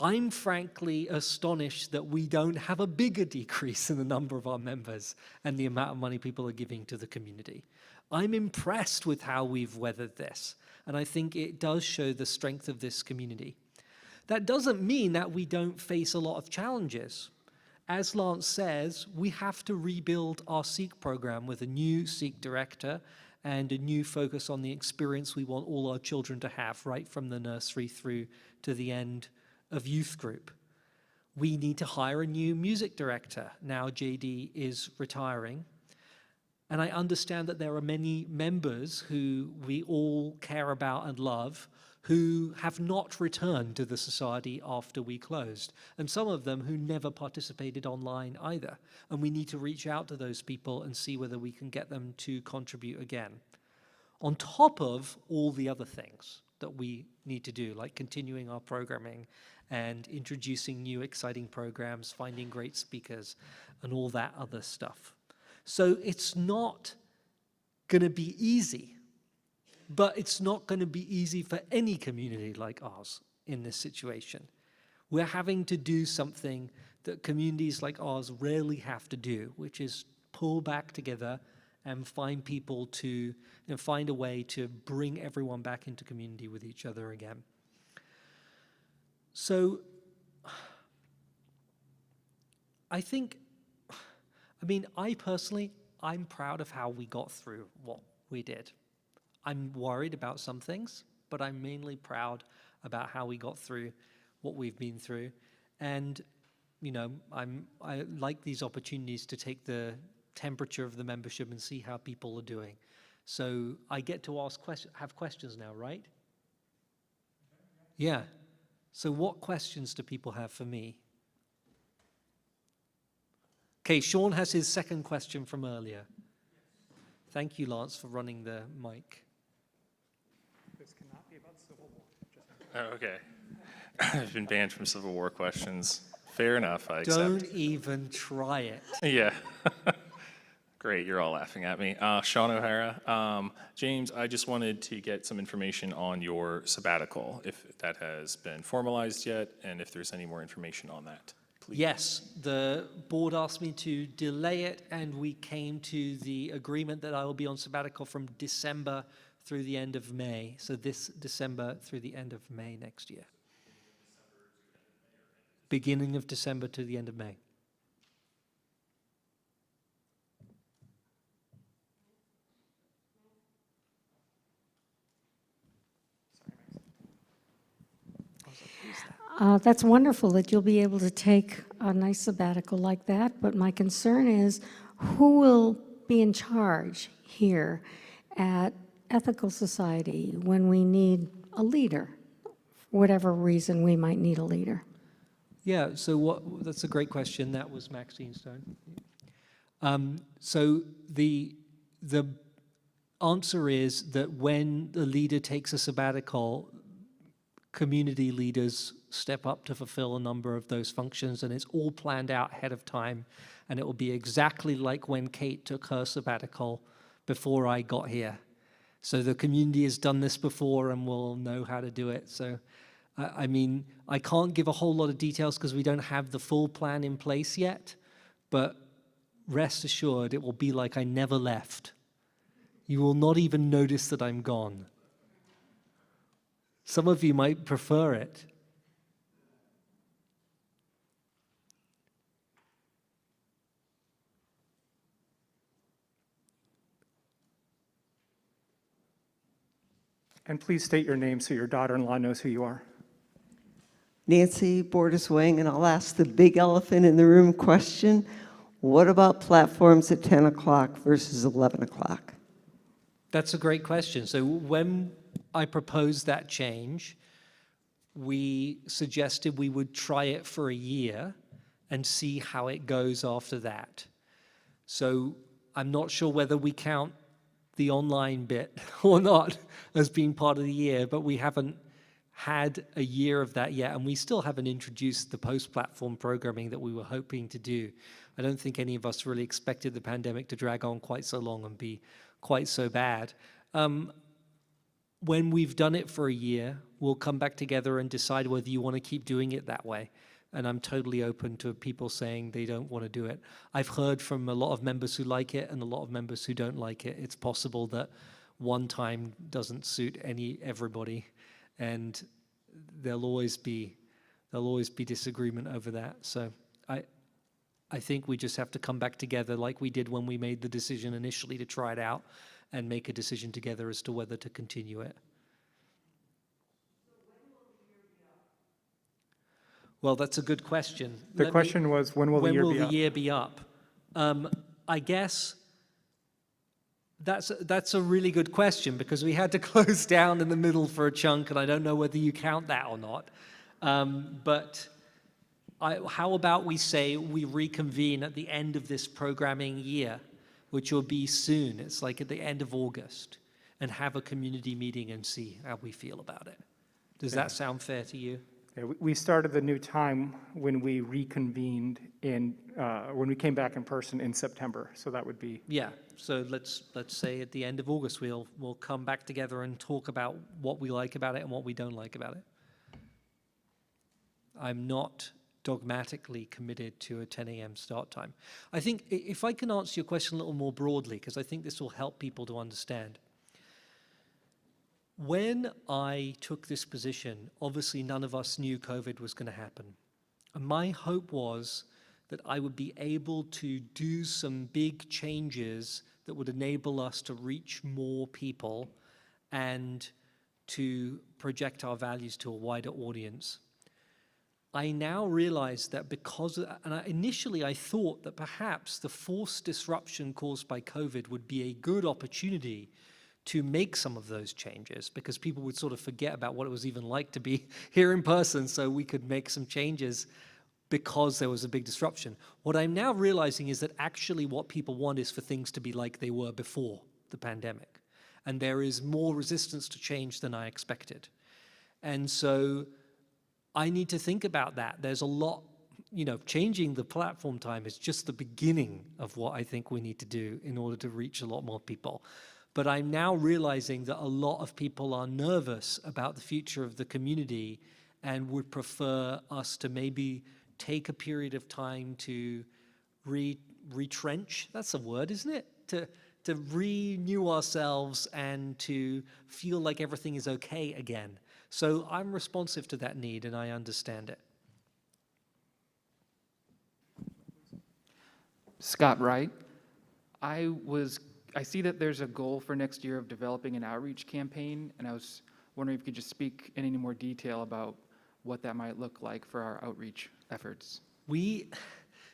Speaker 3: I'm frankly astonished that we don't have a bigger decrease in the number of our members and the amount of money people are giving to the community. I'm impressed with how we've weathered this, and I think it does show the strength of this community. That doesn't mean that we don't face a lot of challenges. As Lance says, we have to rebuild our Seek program with a new Seek director and a new focus on the experience we want all our children to have, right from the nursery through to the end of youth group. We need to hire a new music director. Now JD is retiring. And I understand that there are many members who we all care about and love who have not returned to the society after we closed, and some of them who never participated online either. And we need to reach out to those people and see whether we can get them to contribute again, on top of all the other things that we need to do, like continuing our programming and introducing new exciting programs, finding great speakers, and all that other stuff. So it's not going to be easy, but it's not going to be easy for any community like ours in this situation. We're having to do something that communities like ours rarely have to do, which is pull back together and find people to, find a way to bring everyone back into community with each other again. So I personally, I'm proud of how we got through what we did. I'm worried about some things, but I'm mainly proud about how we got through what we've been through. And, I like these opportunities to take the temperature of the membership and see how people are doing. So I get to have questions now, right? Yeah. So what questions do people have for me? Okay, Sean has his second question from earlier. Thank you, Lance, for running the mic.
Speaker 1: This cannot be about Civil War.
Speaker 7: Oh, okay. I've been banned from Civil War questions. Fair enough, I accept.
Speaker 3: Don't even try it.
Speaker 7: Yeah. Great, you're all laughing at me. Sean O'Hara. James, I just wanted to get some information on your sabbatical, if that has been formalized yet, and if there's any more information on that. Please.
Speaker 3: Yes, the board asked me to delay it, and we came to the agreement that I will be on sabbatical from December through the end of May. So this December through the end of May next year. beginning of December to the end of May.
Speaker 9: That's wonderful that you'll be able to take a nice sabbatical like that, but my concern is who will be in charge here at Ethical Society when we need a leader, for whatever reason we might need a leader?
Speaker 3: Yeah, so that's a great question. That was Maxine Stone. So the answer is that when the leader takes a sabbatical, community leaders step up to fulfill a number of those functions, and it's all planned out ahead of time, and it will be exactly like when Kate took her sabbatical before I got here. So the community has done this before and will know how to do it. So, I mean, I can't give a whole lot of details because we don't have the full plan in place yet, but rest assured it will be like I never left. You will not even notice that I'm gone. Some of you might prefer it.
Speaker 1: And please state your name so your daughter-in-law knows who you are.
Speaker 10: Nancy Borders-Wang, and I'll ask the big elephant in the room question. What about platforms at 10 o'clock versus 11 o'clock?
Speaker 3: That's a great question. So when I proposed that change, we suggested we would try it for a year and see how it goes after that. So I'm not sure whether we count the online bit or not as being part of the year, but we haven't had a year of that yet, and we still haven't introduced the post-platform programming that we were hoping to do. I don't think any of us really expected the pandemic to drag on quite so long and be quite so bad. When we've done it for a year, we'll come back together and decide whether you want to keep doing it that way. And I'm totally open to people saying they don't want to do it. I've heard from a lot of members who like it and a lot of members who don't like it. It's possible that one time doesn't suit everybody, and there'll always be disagreement over that. So I think we just have to come back together like we did when we made the decision initially to try it out and make a decision together as to whether to continue it. Well, that's a good question.
Speaker 1: The question was, when will the year be up?
Speaker 3: When will the year be up? I guess that's a really good question because we had to close down in the middle for a chunk, and I don't know whether you count that or not. But how about we say we reconvene at the end of this programming year, which will be soon. It's like at the end of August, and have a community meeting and see how we feel about it. Does that sound fair to you?
Speaker 1: Yeah, we started the new time when we reconvened when we came back in person in September. So that would be.
Speaker 3: Yeah. So let's say at the end of August we'll come back together and talk about what we like about it and what we don't like about it. I'm not dogmatically committed to a 10 a.m. start time. I think if I can answer your question a little more broadly, because I think this will help people to understand. When I took this position, obviously none of us knew COVID was going to happen. And my hope was that I would be able to do some big changes that would enable us to reach more people and to project our values to a wider audience. I now realize that initially I thought that perhaps the forced disruption caused by COVID would be a good opportunity to make some of those changes because people would sort of forget about what it was even like to be here in person, so we could make some changes because there was a big disruption. What I'm now realizing is that actually what people want is for things to be like they were before the pandemic. And there is more resistance to change than I expected. And so I need to think about that. There's a lot, changing the platform time is just the beginning of what I think we need to do in order to reach a lot more people. But I'm now realizing that a lot of people are nervous about the future of the community and would prefer us to maybe take a period of time to retrench. That's a word, isn't it? To renew ourselves and to feel like everything is okay again. So I'm responsive to that need and I understand it.
Speaker 11: Scott Wright. I see that there's a goal for next year of developing an outreach campaign, and I was wondering if you could just speak in any more detail about what that might look like for our outreach efforts.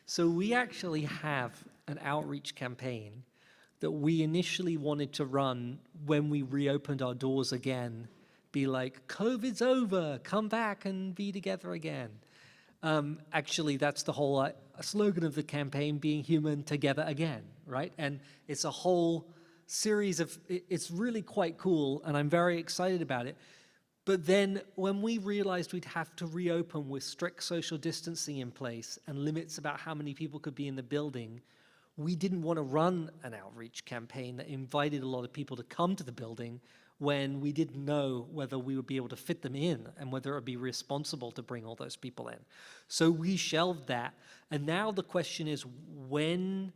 Speaker 3: So we actually have an outreach campaign that we initially wanted to run when we reopened our doors again. Be like, COVID's over, come back and be together again. Actually, that's the whole slogan of the campaign, being human together again, right? And it's a whole series of, it's really quite cool, and I'm very excited about it. But then when we realized we'd have to reopen with strict social distancing in place and limits about how many people could be in the building, we didn't want to run an outreach campaign that invited a lot of people to come to the building when we didn't know whether we would be able to fit them in and whether it would be responsible to bring all those people in. So we shelved that. And now the question is, when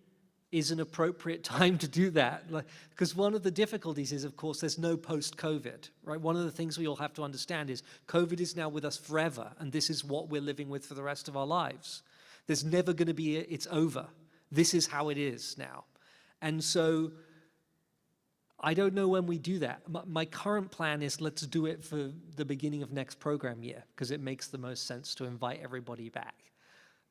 Speaker 3: is an appropriate time to do that? Because one of the difficulties is, of course, there's no post-COVID, right? One of the things we all have to understand is COVID is now with us forever, and this is what we're living with for the rest of our lives. There's never going to be it's over. This is how it is now. And so I don't know when we do that. My current plan is let's do it for the beginning of next program year, because it makes the most sense to invite everybody back.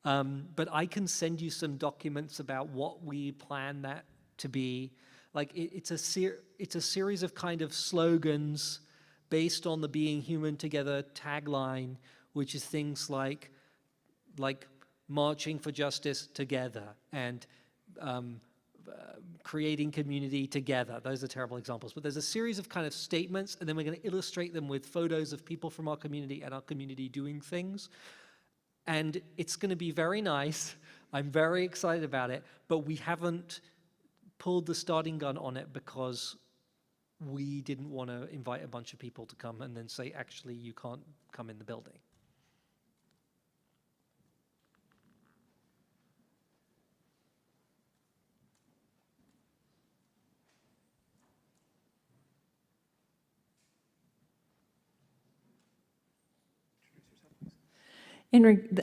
Speaker 3: But I can send you some documents about what we plan that to be. Like it's a series of kind of slogans based on the Being Human Together tagline, which is things like marching for justice together and creating community together. Those are terrible examples, but there's a series of kind of statements, and then we're going to illustrate them with photos of people from our community and our community doing things. And it's going to be very nice. I'm very excited about it, but we haven't pulled the starting gun on it because we didn't want to invite a bunch of people to come and then say, actually, you can't come in the building.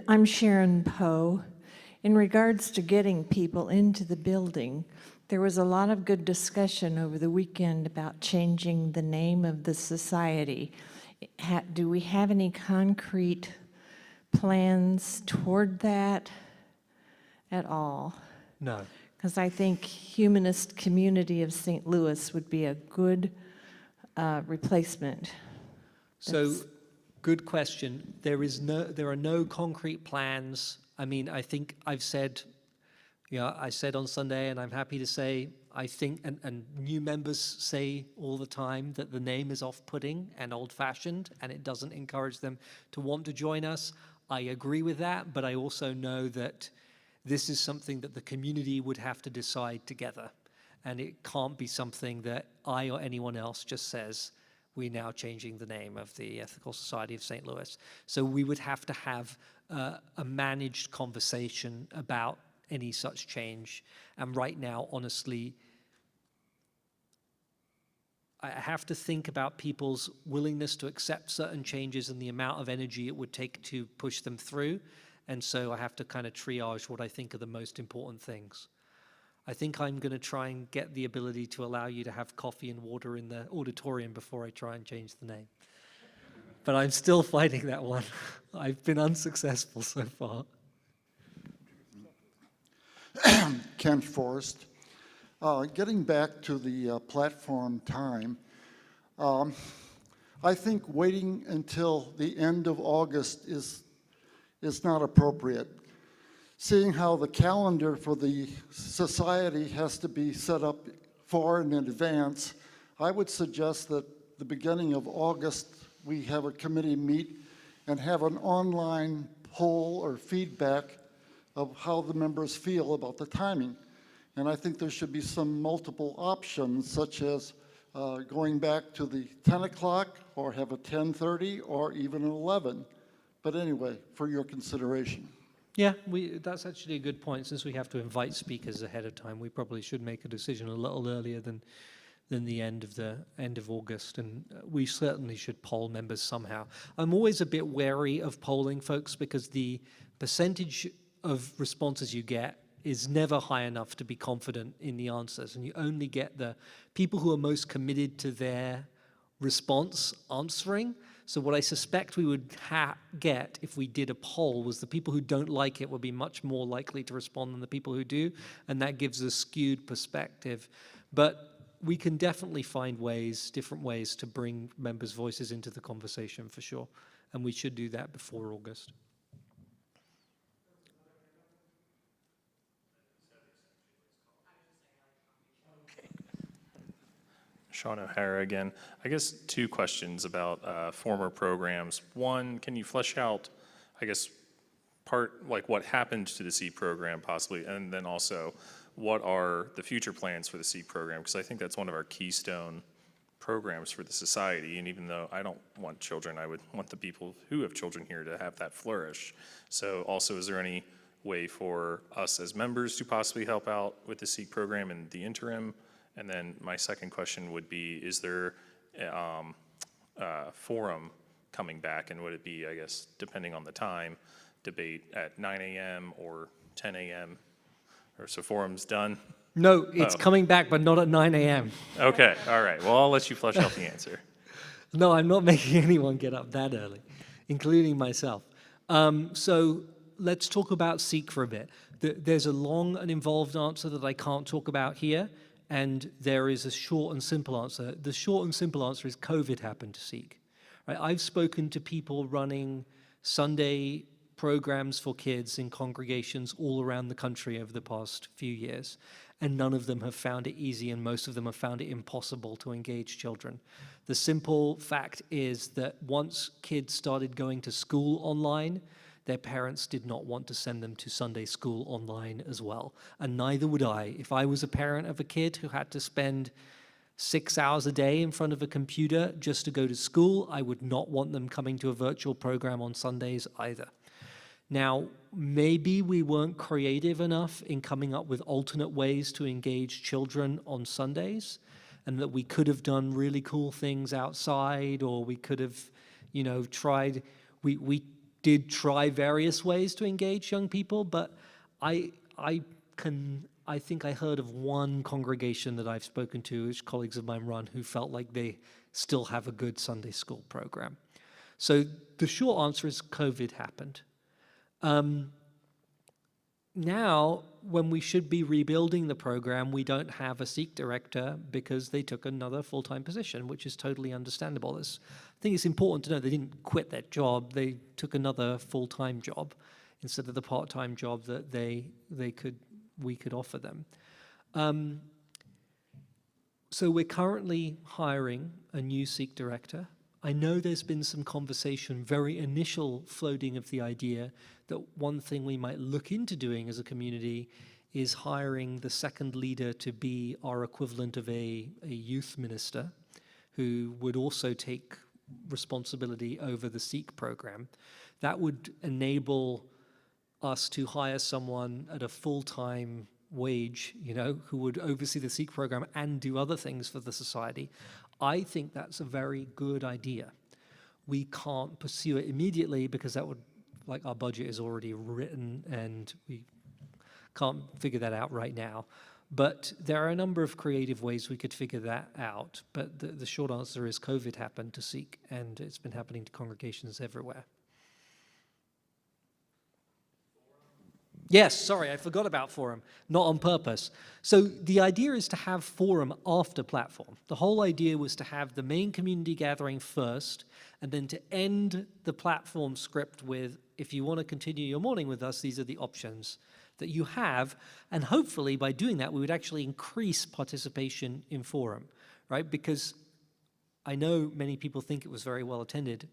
Speaker 12: I'm Sharon Poe. In regards to getting people into the building, there was a lot of good discussion over the weekend about changing the name of the society. Do we have any concrete plans toward that at all?
Speaker 3: No.
Speaker 12: Because I think Humanist Community of St. Louis would be a good replacement.
Speaker 3: So, good question. There are no concrete plans. I mean, I think I've said, I said on Sunday, and I'm happy to say, I think, and new members say all the time that the name is off-putting and old-fashioned, and it doesn't encourage them to want to join us. I agree with that, but I also know that this is something that the community would have to decide together, and it can't be something that I or anyone else just says, we're now changing the name of the Ethical Society of St. Louis. So we would have to have a managed conversation about any such change. And right now, honestly, I have to think about people's willingness to accept certain changes and the amount of energy it would take to push them through. And so I have to kind of triage what I think are the most important things. I think I'm going to try and get the ability to allow you to have coffee and water in the auditorium before I try and change the name. But I'm still fighting that one. I've been unsuccessful so far.
Speaker 13: Ken Forrest. Getting back to the platform time, I think waiting until the end of August is not appropriate. Seeing how the calendar for the society has to be set up far in advance, I would suggest that the beginning of August we have a committee meet and have an online poll or feedback of how the members feel about the timing. And I think there should be some multiple options, such as going back to the 10 o'clock or have a 10:30 or even an 11. But anyway, for your consideration.
Speaker 3: Yeah, that's actually a good point. Since we have to invite speakers ahead of time, we probably should make a decision a little earlier than the end of August, and we certainly should poll members somehow. I'm always a bit wary of polling folks because the percentage of responses you get is never high enough to be confident in the answers, and you only get the people who are most committed to their response answering. So what I suspect we would get if we did a poll was the people who don't like it would be much more likely to respond than the people who do, and that gives a skewed perspective. But we can definitely find ways, different ways to bring members' voices into the conversation for sure, and we should do that before August.
Speaker 7: Sean O'Hara again. I guess 2 questions about former programs. One, can you flesh out, I guess, like what happened to the SEED program possibly, and then also what are the future plans for the SEED program? Because I think that's one of our keystone programs for the society, and even though I don't want children, I would want the people who have children here to have that flourish. So also, is there any way for us as members to possibly help out with the SEED program in the interim? And then my second question would be, is there a forum coming back, and would it be, I guess, depending on the time, debate at 9 a.m. or 10 a.m.? Or so forum's done?
Speaker 3: No, it's coming back, but not at 9 a.m.
Speaker 7: Okay, all right. Well, I'll let you flesh out the answer.
Speaker 3: No, I'm not making anyone get up that early, including myself. So let's talk about SEEK for a bit. There's a long and involved answer that I can't talk about here, and there is a short and simple answer. The short and simple answer is COVID happened to SEEK. Right? I've spoken to people running Sunday programs for kids in congregations all around the country over the past few years, and none of them have found it easy, and most of them have found it impossible to engage children. The simple fact is that once kids started going to school online, their parents did not want to send them to Sunday school online as well, and neither would I. If I was a parent of a kid who had to spend 6 hours a day in front of a computer just to go to school, I would not want them coming to a virtual program on Sundays either. Now, maybe we weren't creative enough in coming up with alternate ways to engage children on Sundays, and that we could have done really cool things outside, or we could have, tried, we did try various ways to engage young people, but I think I heard of one congregation that I've spoken to, which colleagues of mine run, who felt like they still have a good Sunday school program. So the short answer is COVID happened. Now, when we should be rebuilding the program, we don't have a SEEK director because they took another full-time position, which is totally understandable. I think it's important to know they didn't quit their job. They took another full-time job instead of the part-time job that we could offer them. So we're currently hiring a new SEEK director. I know there's been some conversation, very initial floating of the idea that one thing we might look into doing as a community is hiring the second leader to be our equivalent of a youth minister who would also take responsibility over the SEEK program. That would enable us to hire someone at a full-time wage, who would oversee the SEEK program and do other things for the society. I think that's a very good idea. We can't pursue it immediately because that would, our budget is already written and we can't figure that out right now. But there are a number of creative ways we could figure that out. But the short answer is COVID happened to SEEK, and it's been happening to congregations everywhere. Yes, sorry, I forgot about Forum, not on purpose. So the idea is to have Forum after Platform. The whole idea was to have the main community gathering first, and then to end the Platform script with, if you want to continue your morning with us, these are the options that you have. And hopefully by doing that, we would actually increase participation in Forum, right? Because I know many people think it was very well attended.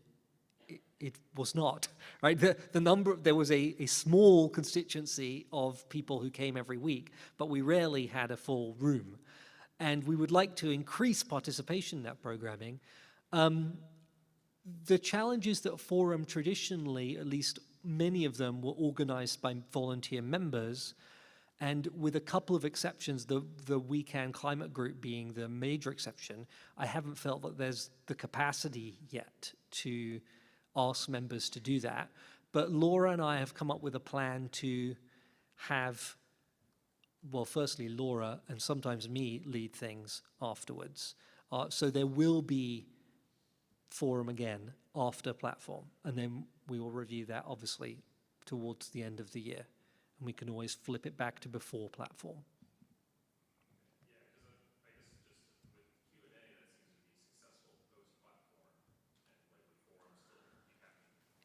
Speaker 3: It was not, right? There was a small constituency of people who came every week, but we rarely had a full room. And we would like to increase participation in that programming. The challenge is that Forum traditionally, at least many of them, were organized by volunteer members. And with a couple of exceptions, the We Can Climate Group being the major exception, I haven't felt that there's the capacity yet to ask members to do that. But Laura and I have come up with a plan to have well, firstly, Laura and sometimes me lead things afterwards. So there will be forum again after platform, and then we will review that obviously towards the end of the year, and we can always flip it back to before platform.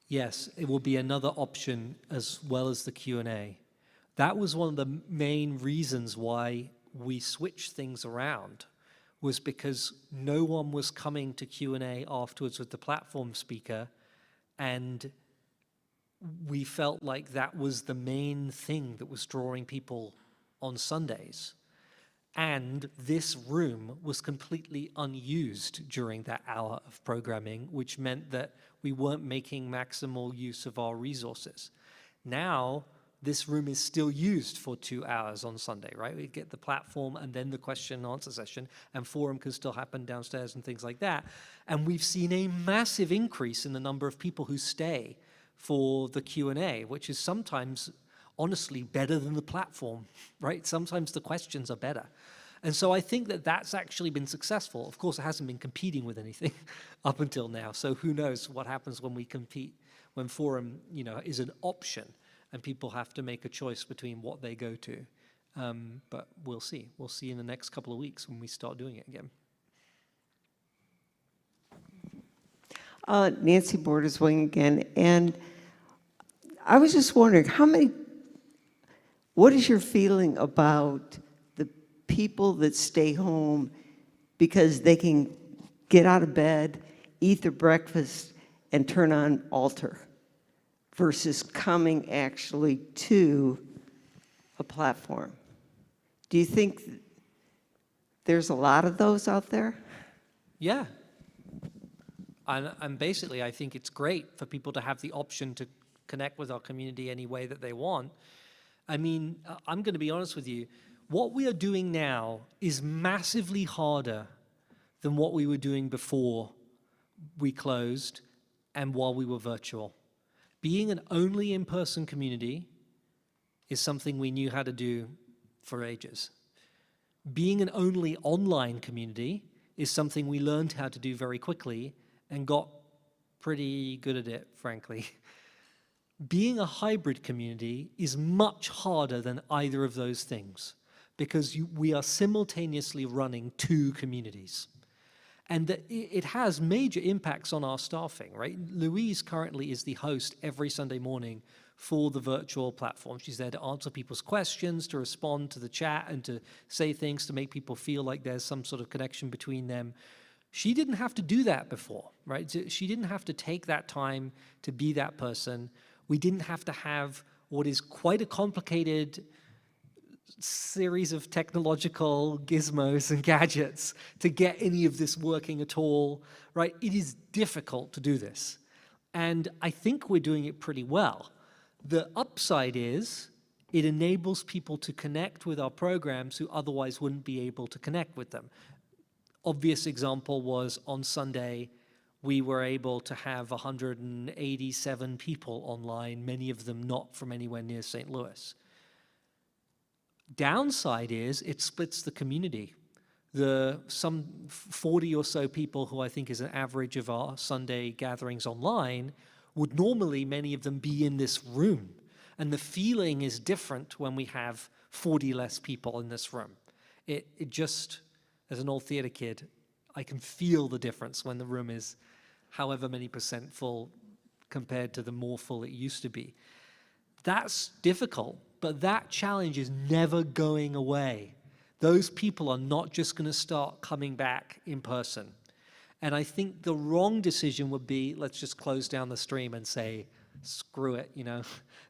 Speaker 3: Yes, it will be another option as well as the Q&A. That was one of the main reasons why we switched things around, was because no one was coming to Q&A afterwards with the platform speaker, and we felt like that was the main thing that was drawing people on Sundays. And this room was completely unused during that hour of programming, which meant that we weren't making maximal use of our resources. Now, this room is still used for 2 hours on Sunday, right? We get the platform and then the question and answer session, and forum can still happen downstairs and things like that. And we've seen a massive increase in the number of people who stay for the Q&A, which is sometimes, honestly, better than the platform, right? Sometimes the questions are better. And so I think that that's actually been successful. Of course, it hasn't been competing with anything up until now. So who knows what happens when we compete, when forum, is an option and people have to make a choice between what they go to. But we'll see. We'll see in the next couple of weeks when we start doing it again.
Speaker 10: Nancy Borders-Wing again, and I was just wondering, what is your feeling about the people that stay home because they can get out of bed, eat their breakfast, and turn on Alter versus coming actually to a platform? Do you think there's a lot of those out there?
Speaker 3: Yeah. And basically, I think it's great for people to have the option to connect with our community any way that they want. I mean, I'm going to be honest with you. What we are doing now is massively harder than what we were doing before we closed and while we were virtual. Being an only in-person community is something we knew how to do for ages. Being an only online community is something we learned how to do very quickly and got pretty good at it, frankly. Being a hybrid community is much harder than either of those things because we are simultaneously running 2 communities. And it has major impacts on our staffing, right? Louise currently is the host every Sunday morning for the virtual platform. She's there to answer people's questions, to respond to the chat, and to say things to make people feel like there's some sort of connection between them. She didn't have to do that before, right? She didn't have to take that time to be that person. We didn't have to have what is quite a complicated series of technological gizmos and gadgets to get any of this working at all, right? It is difficult to do this. And I think we're doing it pretty well. The upside is it enables people to connect with our programs who otherwise wouldn't be able to connect with them. Obvious example was on Sunday, we were able to have 187 people online, many of them not from anywhere near St. Louis. Downside is it splits the community. Some 40 or so people who I think is an average of our Sunday gatherings online would normally, many of them, be in this room. And the feeling is different when we have 40 less people in this room. It just, as an old theater kid, I can feel the difference when the room is however many % full compared to the more full it used to be. That's difficult, but that challenge is never going away. Those people are not just going to start coming back in person. And I think the wrong decision would be, let's just close down the stream and say, screw it,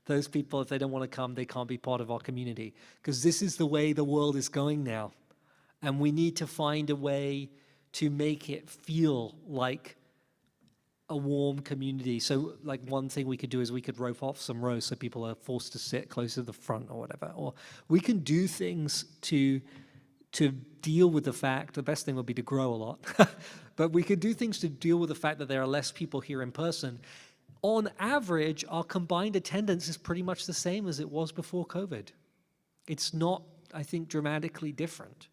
Speaker 3: those people, if they don't want to come, they can't be part of our community. Because this is the way the world is going now. And we need to find a way to make it feel like a warm community. So like one thing we could do is we could rope off some rows so people are forced to sit closer to the front or whatever. Or we can do things to deal with the fact, the best thing would be to grow a lot, but we could do things to deal with the fact that there are less people here in person. On average, our combined attendance is pretty much the same as it was before COVID. It's not I think, dramatically different.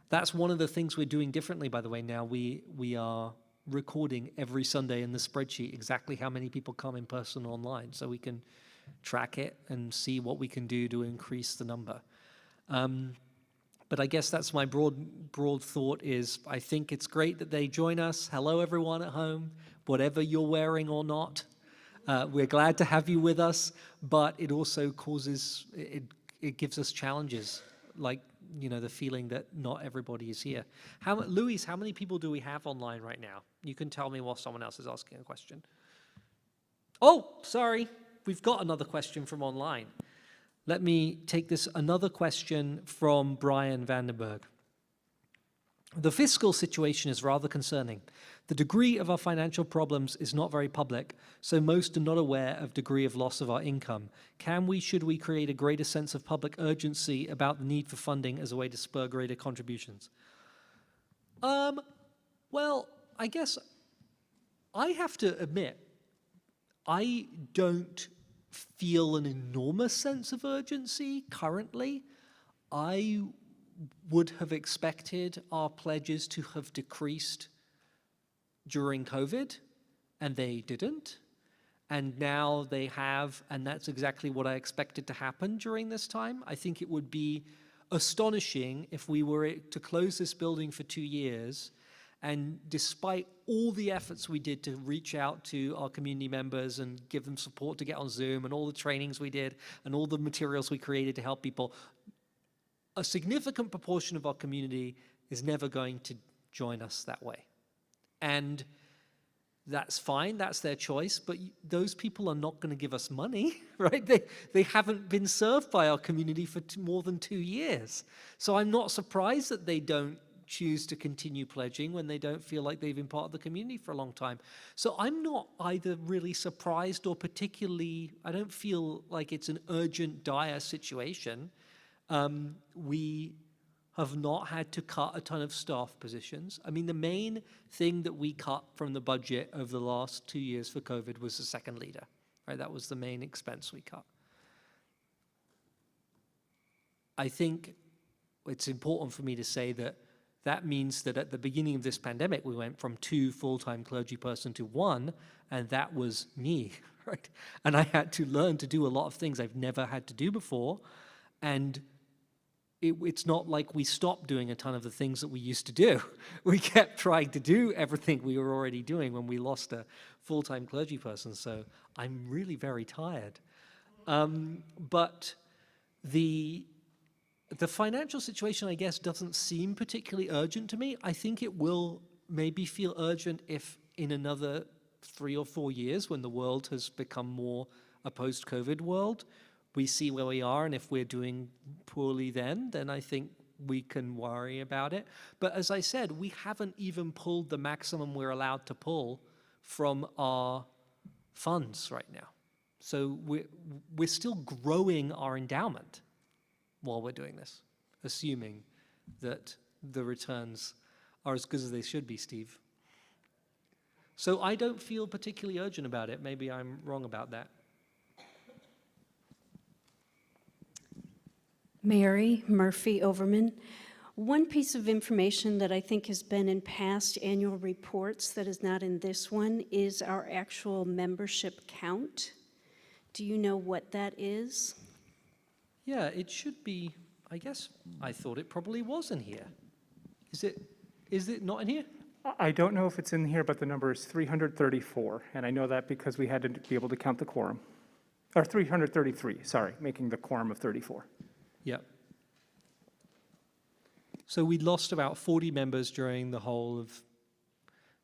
Speaker 3: That's one of the things we're doing differently, by the way. Now we are recording every Sunday in the spreadsheet exactly how many people come in person or online, so we can track it and see what we can do to increase the number. But I guess that's my broad thought is I think it's great that they join us. Hello, everyone at home, whatever you're wearing or not. We're glad to have you with us, but it also causes, it gives us challenges, like, you know, the feeling that not everybody is here. Louise, how many people do we have online right now? You can tell me while someone else is asking a question. Oh, sorry, we've got another question from online. Let me take this, another question from Brian Vandenberg. The fiscal situation is rather concerning. The degree of our financial problems is not very public, so most are not aware of degree of loss of our income. Should we create a greater sense of public urgency about the need for funding as a way to spur greater contributions? Well, I guess I have to admit, I don't feel an enormous sense of urgency currently. I would have expected our pledges to have decreased during COVID, and they didn't. And now they have, and that's exactly what I expected to happen during this time. I think it would be astonishing if we were to close this building for 2 years, and despite all the efforts we did to reach out to our community members and give them support to get on Zoom, and all the trainings we did, and all the materials we created to help people, a significant proportion of our community is never going to join us that way. And that's fine, that's their choice, but those people are not going to give us money, right? They haven't been served by our community for more than 2 years. So I'm not surprised that they don't choose to continue pledging when they don't feel like they've been part of the community for a long time. So I'm not either really surprised or particularly, I don't feel like it's an urgent, dire situation. We have not had to cut a ton of staff positions. I mean, the main thing that we cut from the budget over the last 2 years for COVID was the second leader, right? That was the main expense we cut. I think it's important for me to say that that means that at the beginning of this pandemic, we went from 2 full-time clergy person to 1, and that was me, right? And I had to learn to do a lot of things I've never had to do before, and it's not like we stopped doing a ton of the things that we used to do. We kept trying to do everything we were already doing when we lost a full-time clergy person, so I'm really very tired. But the financial situation, I guess, doesn't seem particularly urgent to me. I think it will maybe feel urgent if in another 3 or 4 years, when the world has become more a post-COVID world, we see where we are, and if we're doing poorly then I think we can worry about it. But as I said, we haven't even pulled the maximum we're allowed to pull from our funds right now. So we're still growing our endowment while we're doing this, assuming that the returns are as good as they should be, Steve. So I don't feel particularly urgent about it. Maybe I'm wrong about that.
Speaker 14: Mary Murphy-Overmann. One piece of information that I think has been in past annual reports that is not in this one is our actual membership count. Do you know what that is?
Speaker 3: Yeah, it should be, I guess, I thought it probably was in here. Is it not in here?
Speaker 1: I don't know if it's in here, but the number is 334, and I know that because we had to be able to count the quorum. Or 333, sorry, making the quorum of 34.
Speaker 3: Yeah. So we lost about 40 members during the whole of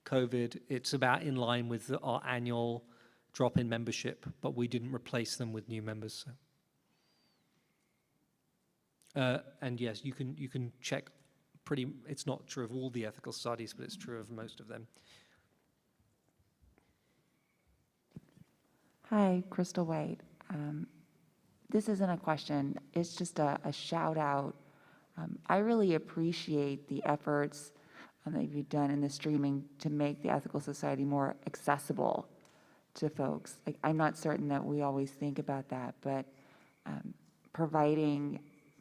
Speaker 3: COVID. It's about in line with our annual drop in membership, but we didn't replace them with new members. So. And yes, you can check it's not true of all the ethical societies, but it's true of most of them.
Speaker 4: Hi, Crystal White. This isn't a question, it's just a shout out. I really appreciate the efforts that you've done in the streaming to make the Ethical Society more accessible to folks. Like, I'm not certain that we always think about that, but providing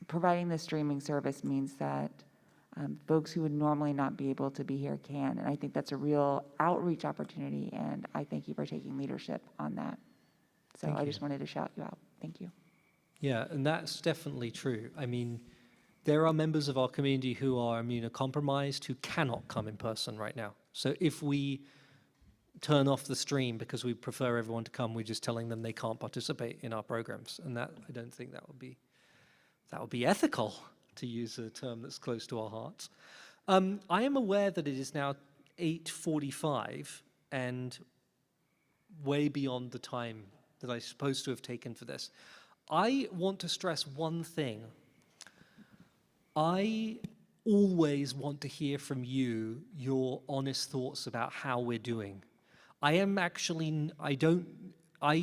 Speaker 4: providing the streaming service means that folks who would normally not be able to be here can. And I think that's a real outreach opportunity, and I thank you for taking leadership on that. So
Speaker 3: Thank
Speaker 4: I
Speaker 3: you.
Speaker 4: just wanted to shout you out. Thank you.
Speaker 3: Yeah, and that's definitely true. I mean, there are members of our community who are immunocompromised who cannot come in person right now. So if we turn off the stream because we prefer everyone to come, we're just telling them they can't participate in our programs. And that, I don't think that would be ethical, to use a term that's close to our hearts. I am aware that it is now 8:45 and way beyond the time that I'm supposed to have taken for this. I want to stress one thing. I always want to hear from you your honest thoughts about how we're doing. I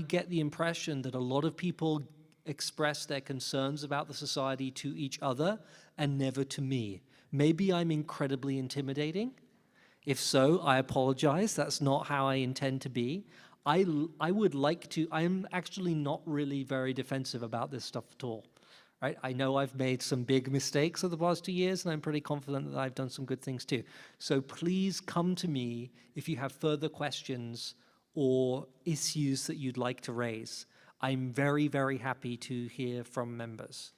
Speaker 3: get the impression that a lot of people express their concerns about the society to each other and never to me. Maybe I'm incredibly intimidating. If so, I apologize. That's not how I intend to be. I would like to, I'm actually not really very defensive about this stuff at all. Right? I know I've made some big mistakes over the past 2 years, and I'm pretty confident that I've done some good things too. So please come to me if you have further questions or issues that you'd like to raise. I'm very, very happy to hear from members.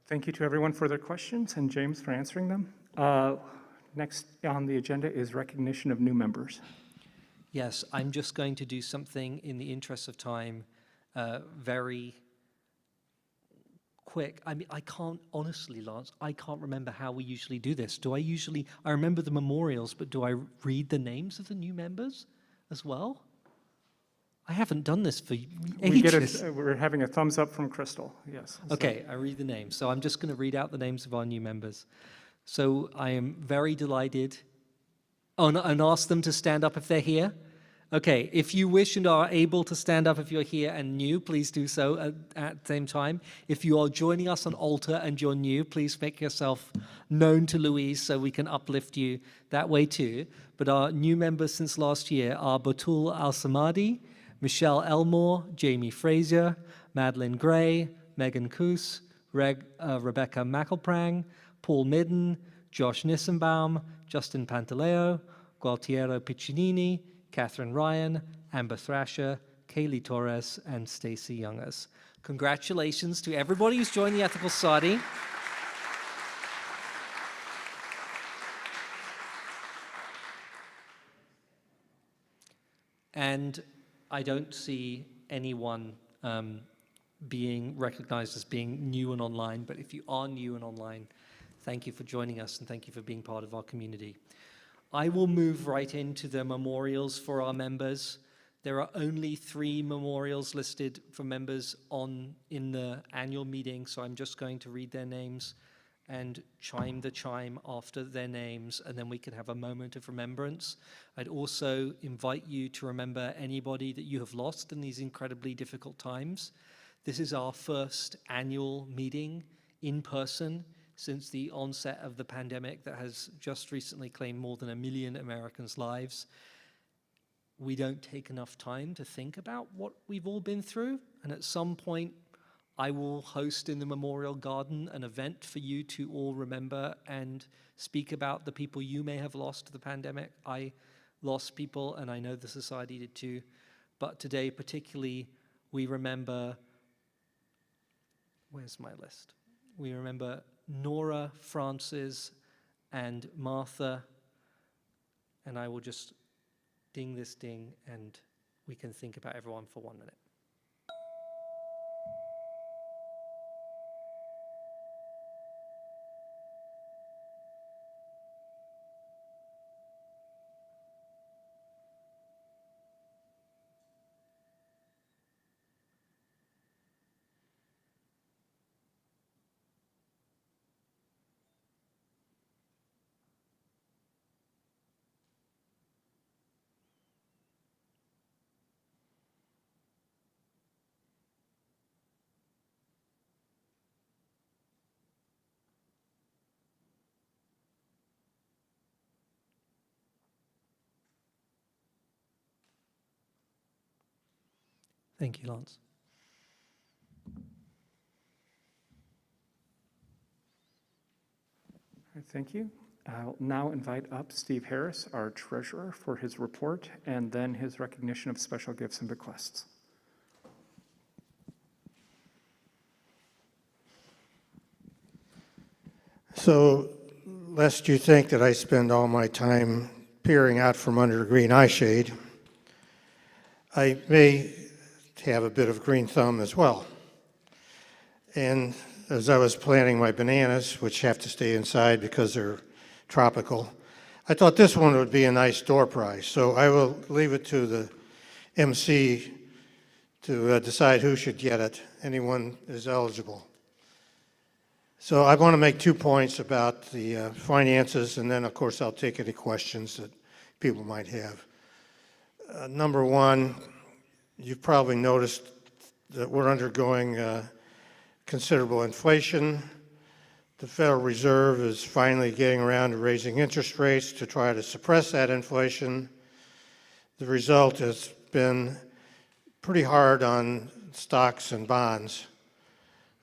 Speaker 1: Thank you to everyone for their questions and James for answering them. Next on the agenda is recognition of new members.
Speaker 3: Yes, I'm just going to do something in the interest of time, very quick. I mean, I can't, honestly, Lance, I can't remember how we usually do this. I remember the memorials, but do I read the names of the new members as well? I haven't done this for ages.
Speaker 1: We're having a thumbs up from Crystal, yes.
Speaker 3: Okay, I read the names. So I'm just going to read out the names of our new members. So I am very delighted. Oh, and ask them to stand up if they're here. Okay, if you wish and are able to stand up if you're here and new, please do so at the same time. If you are joining us on Altar and you're new, please make yourself known to Louise so we can uplift you that way too. But our new members since last year are Batul Al-Samadi, Michelle Elmore, Jamie Frazier, Madeline Gray, Megan Koos, Rebecca McElprang, Paul Midden, Josh Nissenbaum, Justin Pantaleo, Gualtiero Piccinini, Catherine Ryan, Amber Thrasher, Kaylee Torres, and Stacey Youngers. Congratulations to everybody who's joined the Ethical Society. And I don't see anyone being recognized as being new and online, but if you are new and online, thank you for joining us and thank you for being part of our community. I will move right into the memorials for our members. There are only 3 memorials listed for members in the annual meeting, so I'm just going to read their names and chime the chime after their names, and then we can have a moment of remembrance. I'd also invite you to remember anybody that you have lost in these incredibly difficult times. This is our first annual meeting in person since the onset of the pandemic that has just recently claimed more than 1 million Americans' lives. We don't take enough time to think about what we've all been through, and at some point, I will host in the Memorial Garden an event for you to all remember and speak about the people you may have lost to the pandemic. I lost people, and I know the society did too. But today, particularly, we remember, where's my list? We remember Nora, Frances, and Martha. And I will just ding this ding, and we can think about everyone for 1 minute. Thank you, Lance.
Speaker 1: right, thank you. I'll now invite up Steve Harris, our treasurer, for his report and then his recognition of special gifts and bequests.
Speaker 15: So, lest you think that I spend all my time peering out from under a green eye shade, I may have a bit of green thumb as well. And as I was planting my bananas, which have to stay inside because they're tropical, I thought this one would be a nice door prize. So I will leave it to the MC to decide who should get it. Anyone is eligible. So I want to make 2 points about the finances, and then, of course, I'll take any questions that people might have. Number one, you've probably noticed that we're undergoing considerable inflation. The Federal Reserve is finally getting around to raising interest rates to try to suppress that inflation. The result has been pretty hard on stocks and bonds,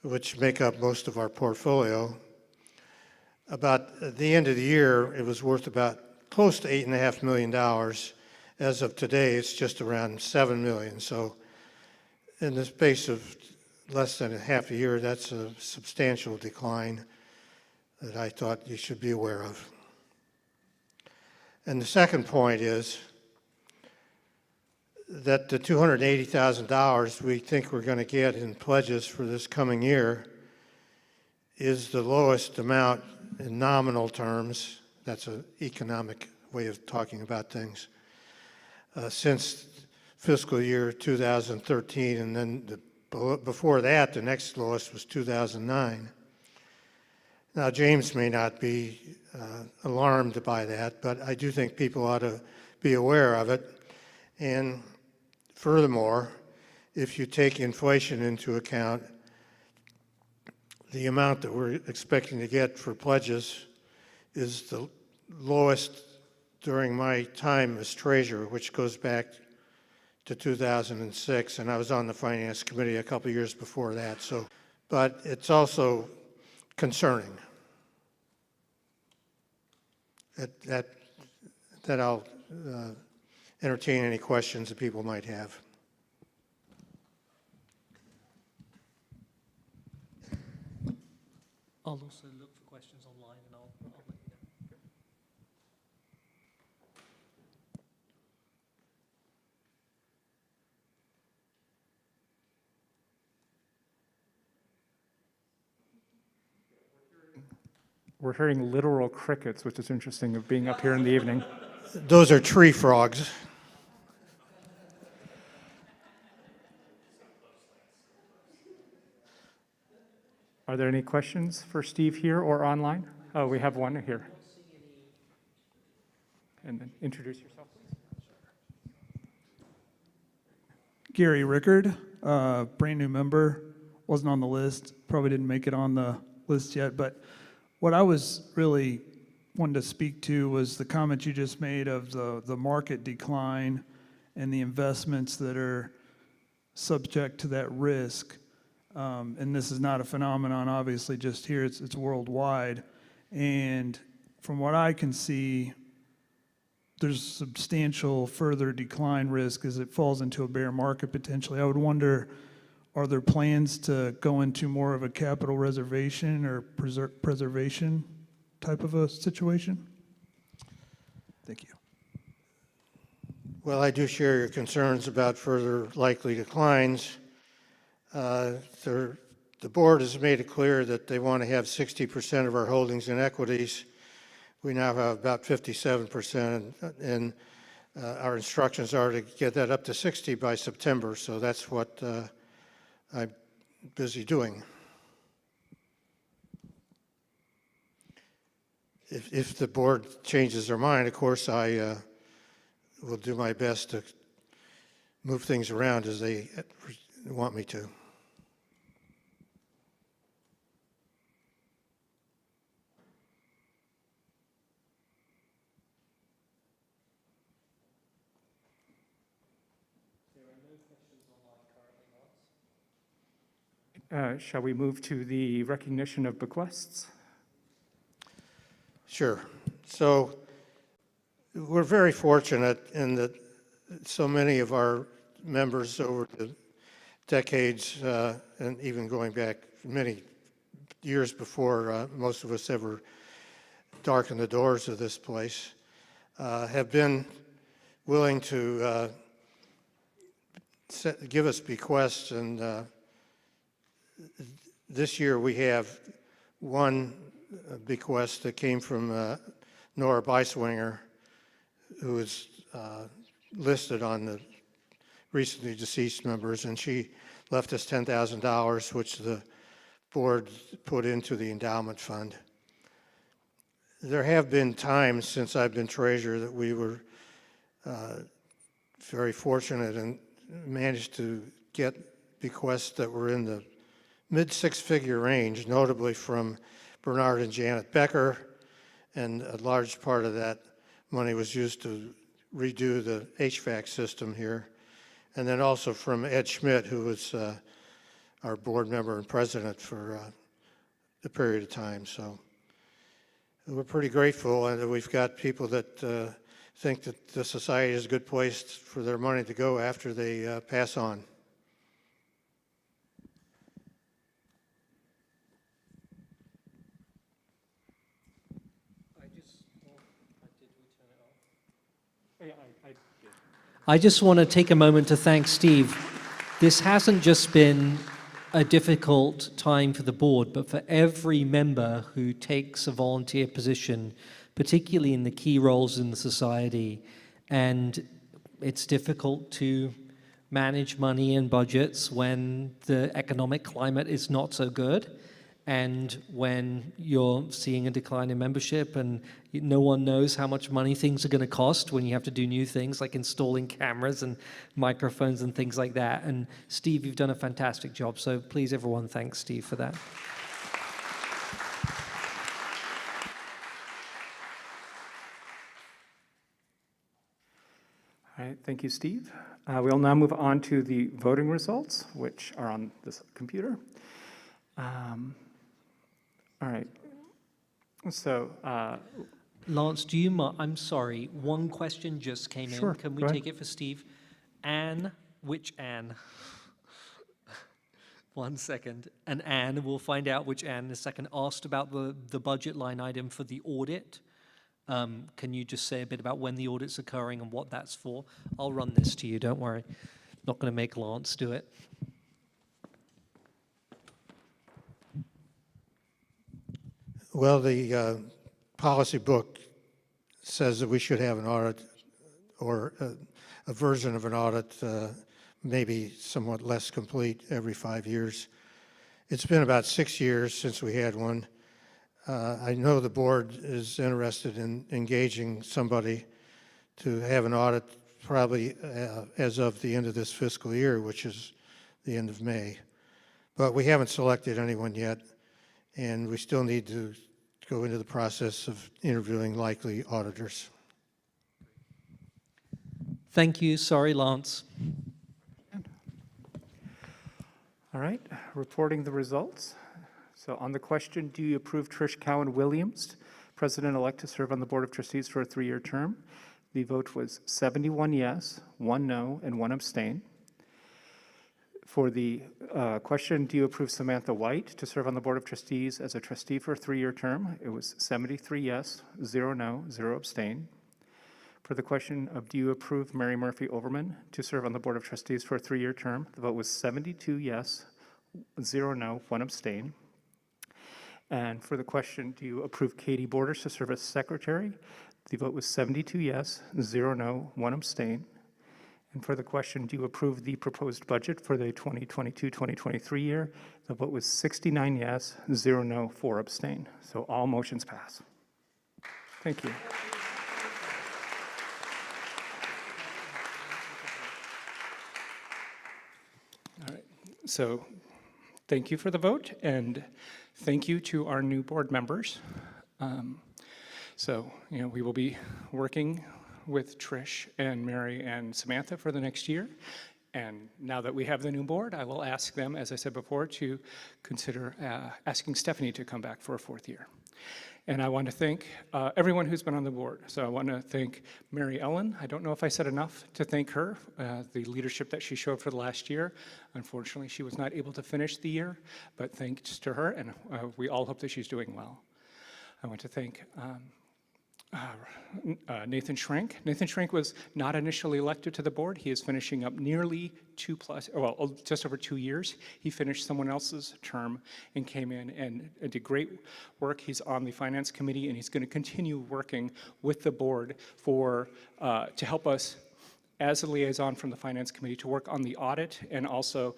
Speaker 15: which make up most of our portfolio. About at the end of the year, it was worth about close to $8.5 million. As of today, it's just around $7 million. So in the space of less than a half a year, that's a substantial decline that I thought you should be aware of. And the second point is that the $280,000 we think we're going to get in pledges for this coming year is the lowest amount in nominal terms. That's an economic way of talking about things. Since fiscal year 2013, and then before that, the next lowest was 2009. Now, James may not be alarmed by that, but I do think people ought to be aware of it. And furthermore, if you take inflation into account, the amount that we're expecting to get for pledges is the lowest during my time as treasurer, which goes back to 2006, and I was on the Finance Committee a couple of years before that. So, but it's also concerning. That I'll entertain any questions that people might have.
Speaker 3: I'll also look for questions online and I'll let you know.
Speaker 1: We're hearing literal crickets, which is interesting of being up here in the evening.
Speaker 15: Those are tree frogs.
Speaker 1: Are there any questions for Steve here or online? Oh, we have one here. And then introduce yourself, please.
Speaker 16: Gary Rickard, brand new member, wasn't on the list, probably didn't make it on the list yet, but what I was really wanting to speak to was the comment you just made of the market decline and the investments that are subject to that risk. And this is not a phenomenon, obviously, just here, it's worldwide. And from what I can see, there's substantial further decline risk as it falls into a bear market potentially. I would wonder, are there plans to go into more of a capital reservation or preservation type of a situation? Thank you.
Speaker 15: Well, I do share your concerns about further likely declines. The board has made it clear that they want to have 60% of our holdings in equities. We now have about 57%, and our instructions are to get that up to 60 by September, so that's what I'm busy doing. If the board changes their mind, of course, I will do my best to move things around as they want me to.
Speaker 1: Shall we move to the recognition of bequests?
Speaker 15: Sure. So we're very fortunate in that so many of our members over the decades, and even going back many years before most of us ever darkened the doors of this place, have been willing to give us bequests. And this year we have one bequest that came from Nora Beiswinger, who is listed on the recently deceased members, and she left us $10,000, which the board put into the endowment fund. There have been times since I've been treasurer that we were very fortunate and managed to get bequests that were in the mid-six-figure range, notably from Bernard and Janet Becker, and a large part of that money was used to redo the HVAC system here. And then also from Ed Schmidt, who was our board member and president for a period of time. So we're pretty grateful, and we've got people that think that the society is a good place for their money to go after they pass on.
Speaker 3: I just want to take a moment to thank Steve. This hasn't just been a difficult time for the board, but for every member who takes a volunteer position, particularly in the key roles in the society. And it's difficult to manage money and budgets when the economic climate is not so good, and when you're seeing a decline in membership and no one knows how much money things are going to cost when you have to do new things like installing cameras and microphones and things like that. And Steve, you've done a fantastic job, so please everyone thank Steve for that.
Speaker 1: All right, thank you, Steve. We'll now move on to the voting results, which are on this computer. All right, so.
Speaker 3: Lance, do you mind? I'm sorry, one question just came in.
Speaker 1: Sure,
Speaker 3: Can we
Speaker 1: go ahead.
Speaker 3: take it for Steve? Anne, which Anne? One second. And Anne, we'll find out which Anne in a second, asked about the budget line item for the audit. Can you just say a bit about when the audit's occurring and what that's for? I'll run this to you, don't worry. Not going to make Lance do it.
Speaker 15: Well, the policy book says that we should have an audit, or a version of an audit, maybe somewhat less complete, every 5 years. It's been about 6 years since we had one. I know the board is interested in engaging somebody to have an audit probably as of the end of this fiscal year, which is the end of May. But we haven't selected anyone yet, and we still need to go into the process of interviewing likely auditors.
Speaker 3: Thank you. Sorry, Lance.
Speaker 1: All right, reporting the results. So on the question, do you approve Trish Cowan-Williams, President-elect, to serve on the Board of Trustees for a 3-year term? The vote was 71 yes, 1 no, and 1 abstain. For the question, do you approve Samantha White to serve on the Board of Trustees as a trustee for a 3-year term? It was 73 yes, 0 no, 0 abstain. For the question of do you approve Mary Murphy-Overmann to serve on the Board of Trustees for a 3-year term? The vote was 72 yes, 0 no, 1 abstain. And for the question, do you approve Katie Borders to serve as secretary? The vote was 72 yes, 0 no, 1 abstain. And for the question, do you approve the proposed budget for the 2022-2023 year? The vote was 69 yes, 0 no, 4 abstain. So all motions pass. Thank you. All right, so thank you for the vote, and thank you to our new board members. We will be working with Trish and Mary and Samantha for the next year. And now that we have the new board, I will ask them, as I said before, to consider asking Stephanie to come back for a 4th year. And I want to thank everyone who's been on the board. So I want to thank Mary Ellen. I don't know if I said enough to thank her, the leadership that she showed for the last year. Unfortunately, she was not able to finish the year, but thanks to her, and we all hope that she's doing well. I want to thank Nathan Schrank. Nathan Schrank was not initially elected to the board. He is finishing up nearly just over 2 years. He finished someone else's term and came in and did great work. He's on the Finance Committee, and he's going to continue working with the board to help us as a liaison from the Finance Committee to work on the audit and also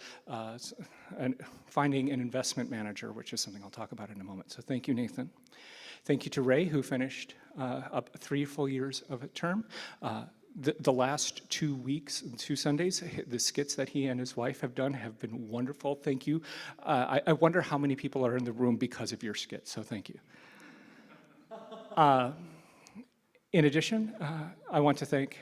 Speaker 1: finding an investment manager, which is something I'll talk about in a moment. So thank you, Nathan. Thank you to Ray, who finished up 3 full years of a term. The last 2 weeks, 2 Sundays, the skits that he and his wife have done have been wonderful. Thank you. I wonder how many people are in the room because of your skit, so thank you. In addition, I want to thank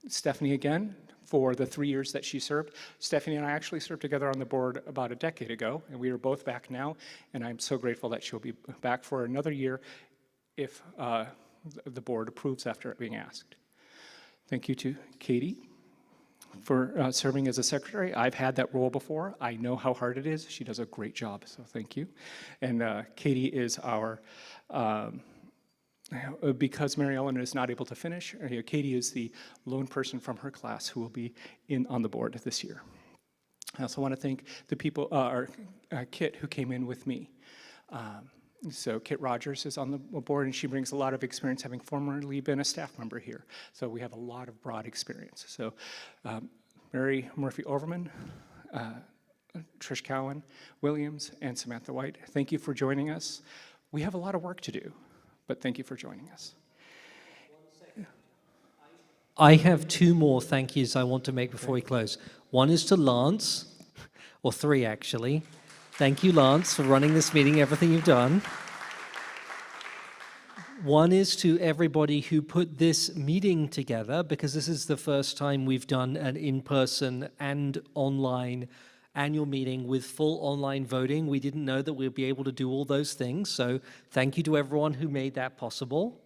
Speaker 1: Stephanie again for the 3 years that she served. Stephanie and I actually served together on the board about a decade ago, and we are both back now, and I'm so grateful that she'll be back for another year if the board approves after being asked. Thank you to Katie for serving as a secretary. I've had that role before. I know how hard it is. She does a great job, so thank you. And Katie is our because Mary Ellen is not able to finish, Katie is the lone person from her class who will be on the board this year. I also want to thank the people, Kit, who came in with me. So Kit Rogers is on the board, and she brings a lot of experience, having formerly been a staff member here. So we have a lot of broad experience. So Mary Murphy-Overmann, Trish Cowan-Williams, and Samantha White, thank you for joining us. We have a lot of work to do, but thank you for joining us.
Speaker 3: I have 2 more thank yous I want to make before we close. One is to Lance, or 3 actually. Thank you, Lance, for running this meeting, everything you've done. One is to everybody who put this meeting together, because this is the first time we've done an in-person and online annual meeting with full online voting. We didn't know that we'd be able to do all those things, so thank you to everyone who made that possible.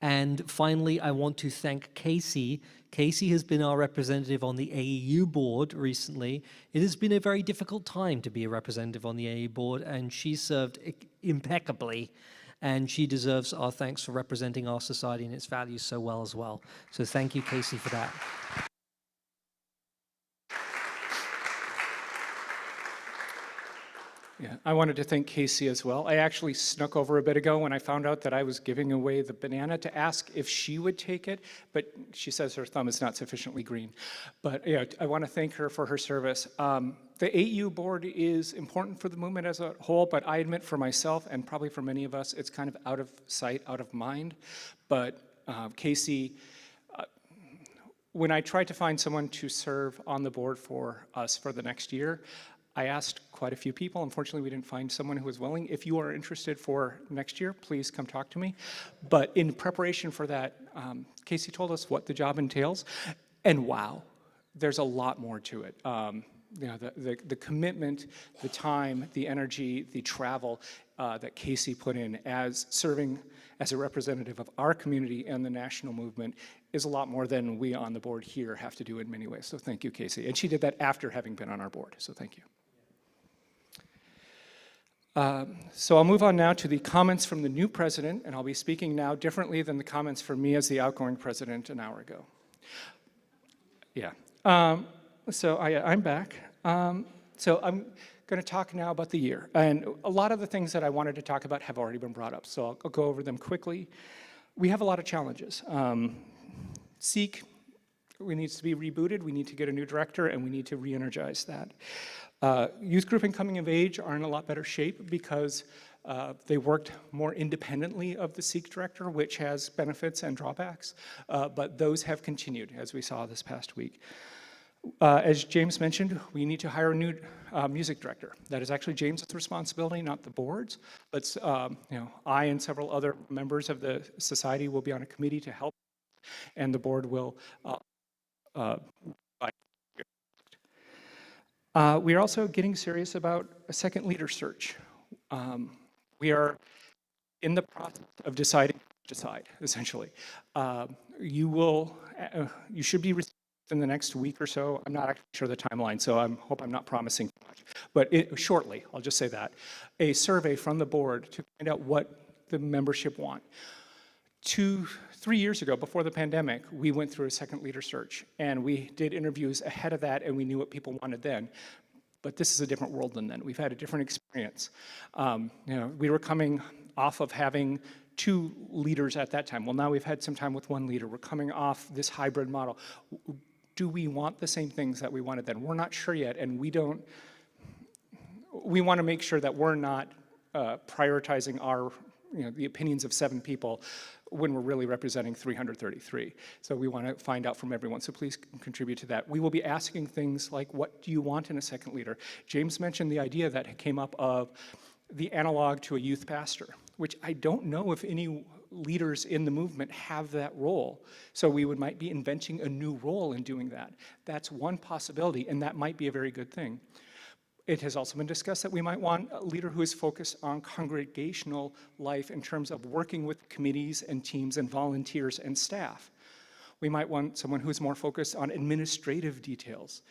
Speaker 3: And finally, I want to thank Casey. Casey has been our representative on the AEU board recently. It has been a very difficult time to be a representative on the AEU board, and she served impeccably, and she deserves our thanks for representing our society and its values so well as well. So thank you, Casey, for that.
Speaker 1: Yeah, I wanted to thank Casey as well. I actually snuck over a bit ago when I found out that I was giving away the banana to ask if she would take it, but she says her thumb is not sufficiently green. But yeah, I want to thank her for her service. The AU board is important for the movement as a whole, but I admit for myself, and probably for many of us, it's kind of out of sight, out of mind. But Casey, when I tried to find someone to serve on the board for us for the next year, I asked quite a few people. Unfortunately, we didn't find someone who was willing. If you are interested for next year, please come talk to me. But in preparation for that, Casey told us what the job entails, and wow, there's a lot more to it. You know, the commitment, the time, the energy, the travel that Casey put in as serving as a representative of our community and the national movement is a lot more than we on the board here have to do in many ways. So thank you, Casey. And she did that after having been on our board, so thank you. So I'll move on now to the comments from the new president, and I'll be speaking now differently than the comments from me as the outgoing president an hour ago. Yeah. So I'm back. So I'm going to talk now about the year. And a lot of the things that I wanted to talk about have already been brought up, so I'll go over them quickly. We have a lot of challenges. SEEK, we need to be rebooted, we need to get a new director, and we need to re-energize that. Youth group and coming of age are in a lot better shape because they worked more independently of the SEEK director, which has benefits and drawbacks, but those have continued, as we saw this past week. As James mentioned, we need to hire a new music director. That is actually James's responsibility, not the board's, but you know, I and several other members of the society will be on a committee to help, and the board will we are also getting serious about a second leader search. We are in the process of decide, essentially. You should be receiving in the next week or so. I'm not actually sure the timeline, so I hope I'm not promising too much. But shortly, I'll just say that, a survey from the board to find out what the membership want. 3 years ago, before the pandemic, we went through a second leader search, and we did interviews ahead of that, and we knew what people wanted then. But this is a different world than then. We've had a different experience. We were coming off of having 2 leaders at that time. Well, now we've had some time with 1 leader. We're coming off this hybrid model. Do we want the same things that we wanted then? We're not sure yet, and we want to make sure that we're not prioritizing the opinions of 7 people when we're really representing 333. So we want to find out from everyone, so please contribute to that. We will be asking things like, what do you want in a second leader? James mentioned the idea that came up of the analog to a youth pastor, which I don't know if any leaders in the movement have that role. So we might be inventing a new role in doing that. That's one possibility, and that might be a very good thing. It has also been discussed that we might want a leader who is focused on congregational life in terms of working with committees and teams and volunteers and staff. We might want someone who's more focused on administrative details.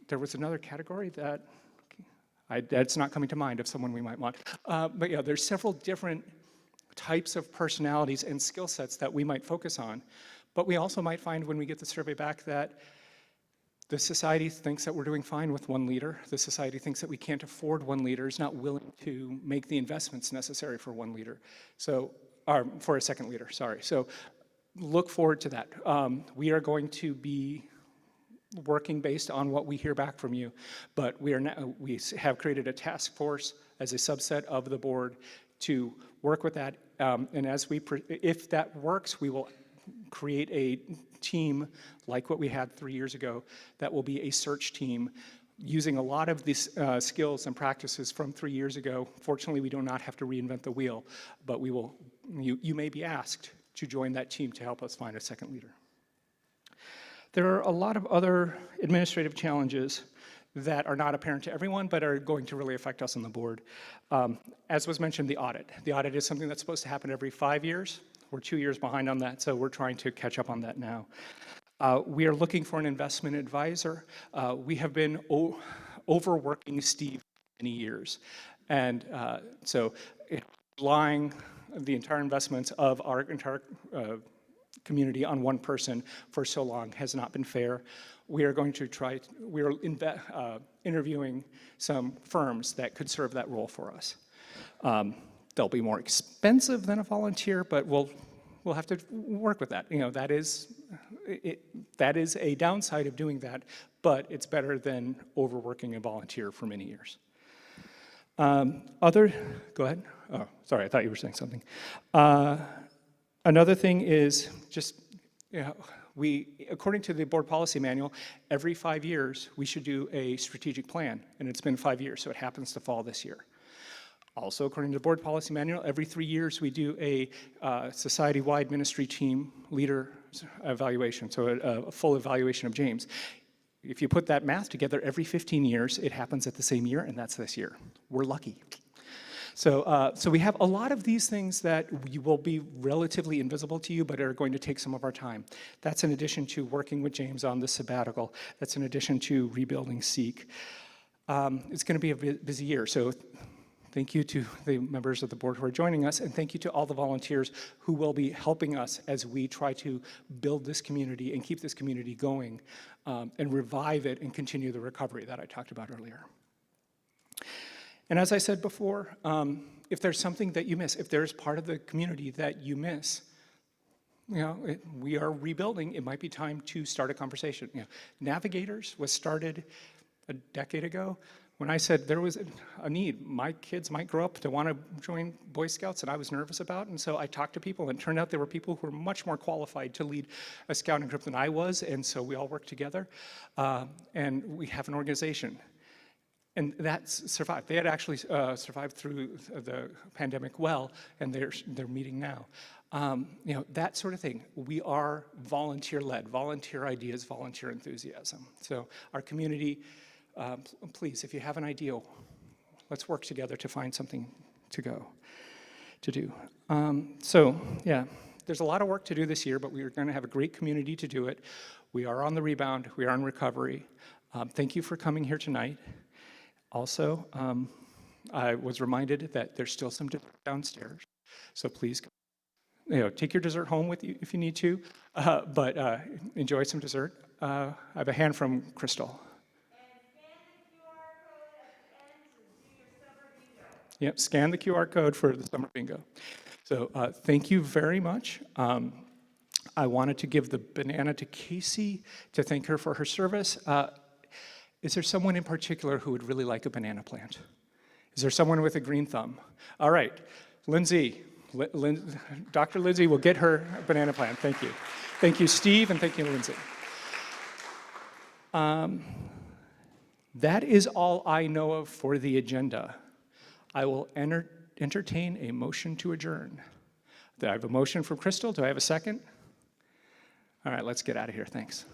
Speaker 1: There was another category that's not coming to mind of someone we might want. But yeah, there's several different types of personalities and skill sets that we might focus on. But we also might find when we get the survey back that the society thinks that we're doing fine with 1 leader. The society thinks that we can't afford 1 leader, is not willing to make the investments necessary for 1 leader. Or for a second leader, sorry. So look forward to that. We are going to be working based on what we hear back from you, but we have created a task force as a subset of the board to work with that. And if that works, we will create a team like what we had 3 years ago that will be a search team using a lot of these skills and practices from 3 years ago. Fortunately, we do not have to reinvent the wheel, but you may be asked to join that team to help us find a second leader. There are a lot of other administrative challenges that are not apparent to everyone, but are going to really affect us on the board. As was mentioned, the audit. The audit is something that's supposed to happen every 5 years. We're 2 years behind on that, so we're trying to catch up on that now. We are looking for an investment advisor. We have been overworking Steve for many years. And so relying the entire investments of our entire community on 1 person for so long has not been fair. We are going to interviewing some firms that could serve that role for us. They'll be more expensive than a volunteer, but we'll have to work with that. That is a downside of doing that, but it's better than overworking a volunteer for many years. Go ahead. Oh, sorry, I thought you were saying something. Another thing is just, according to the board policy manual, every 5 years we should do a strategic plan, and it's been 5 years, so it happens to fall this year. Also, according to the board policy manual, every 3 years we do a society-wide ministry team leader evaluation, so a full evaluation of James. If you put that math together, every 15 years, it happens at the same year, and that's this year. We're lucky. So we have a lot of these things that will be relatively invisible to you, but are going to take some of our time. That's in addition to working with James on the sabbatical. That's in addition to rebuilding Seek. It's going to be a busy year, so thank you to the members of the board who are joining us, and thank you to all the volunteers who will be helping us as we try to build this community and keep this community going and revive it and continue the recovery that I talked about earlier. And as I said before, if there's something that you miss, if there's part of the community that you miss, we are rebuilding. It might be time to start a conversation. Navigators was started a decade ago. When I said there was a need, my kids might grow up to want to join Boy Scouts, and I was nervous about, and so I talked to people, and it turned out there were people who were much more qualified to lead a scouting group than I was, and so we all worked together, and we have an organization. And that's survived. They had actually survived through the pandemic well, and they're meeting now. That sort of thing. We are volunteer-led, volunteer ideas, volunteer enthusiasm. So our community, please, if you have an idea, let's work together to find something to go. to do. So, yeah, there's a lot of work to do this year, but we are going to have a great community to do it. We are on the rebound. We are in recovery. Thank you for coming here tonight. Also, I was reminded that there's still some dessert downstairs, so please, take your dessert home with you if you need to, but enjoy some dessert. I have a hand from Crystal. Yep, scan the QR code for the summer bingo. So thank you very much. I wanted to give the banana to Casey to thank her for her service. Is there someone in particular who would really like a banana plant? Is there someone with a green thumb? All right, Lindsay. Dr. Lindsay will get her a banana plant. Thank you. Thank you, Steve, and thank you, Lindsay. That is all I know of for the agenda. I will entertain a motion to adjourn. I have a motion from Crystal. Do I have a second? All right, let's get out of here. Thanks.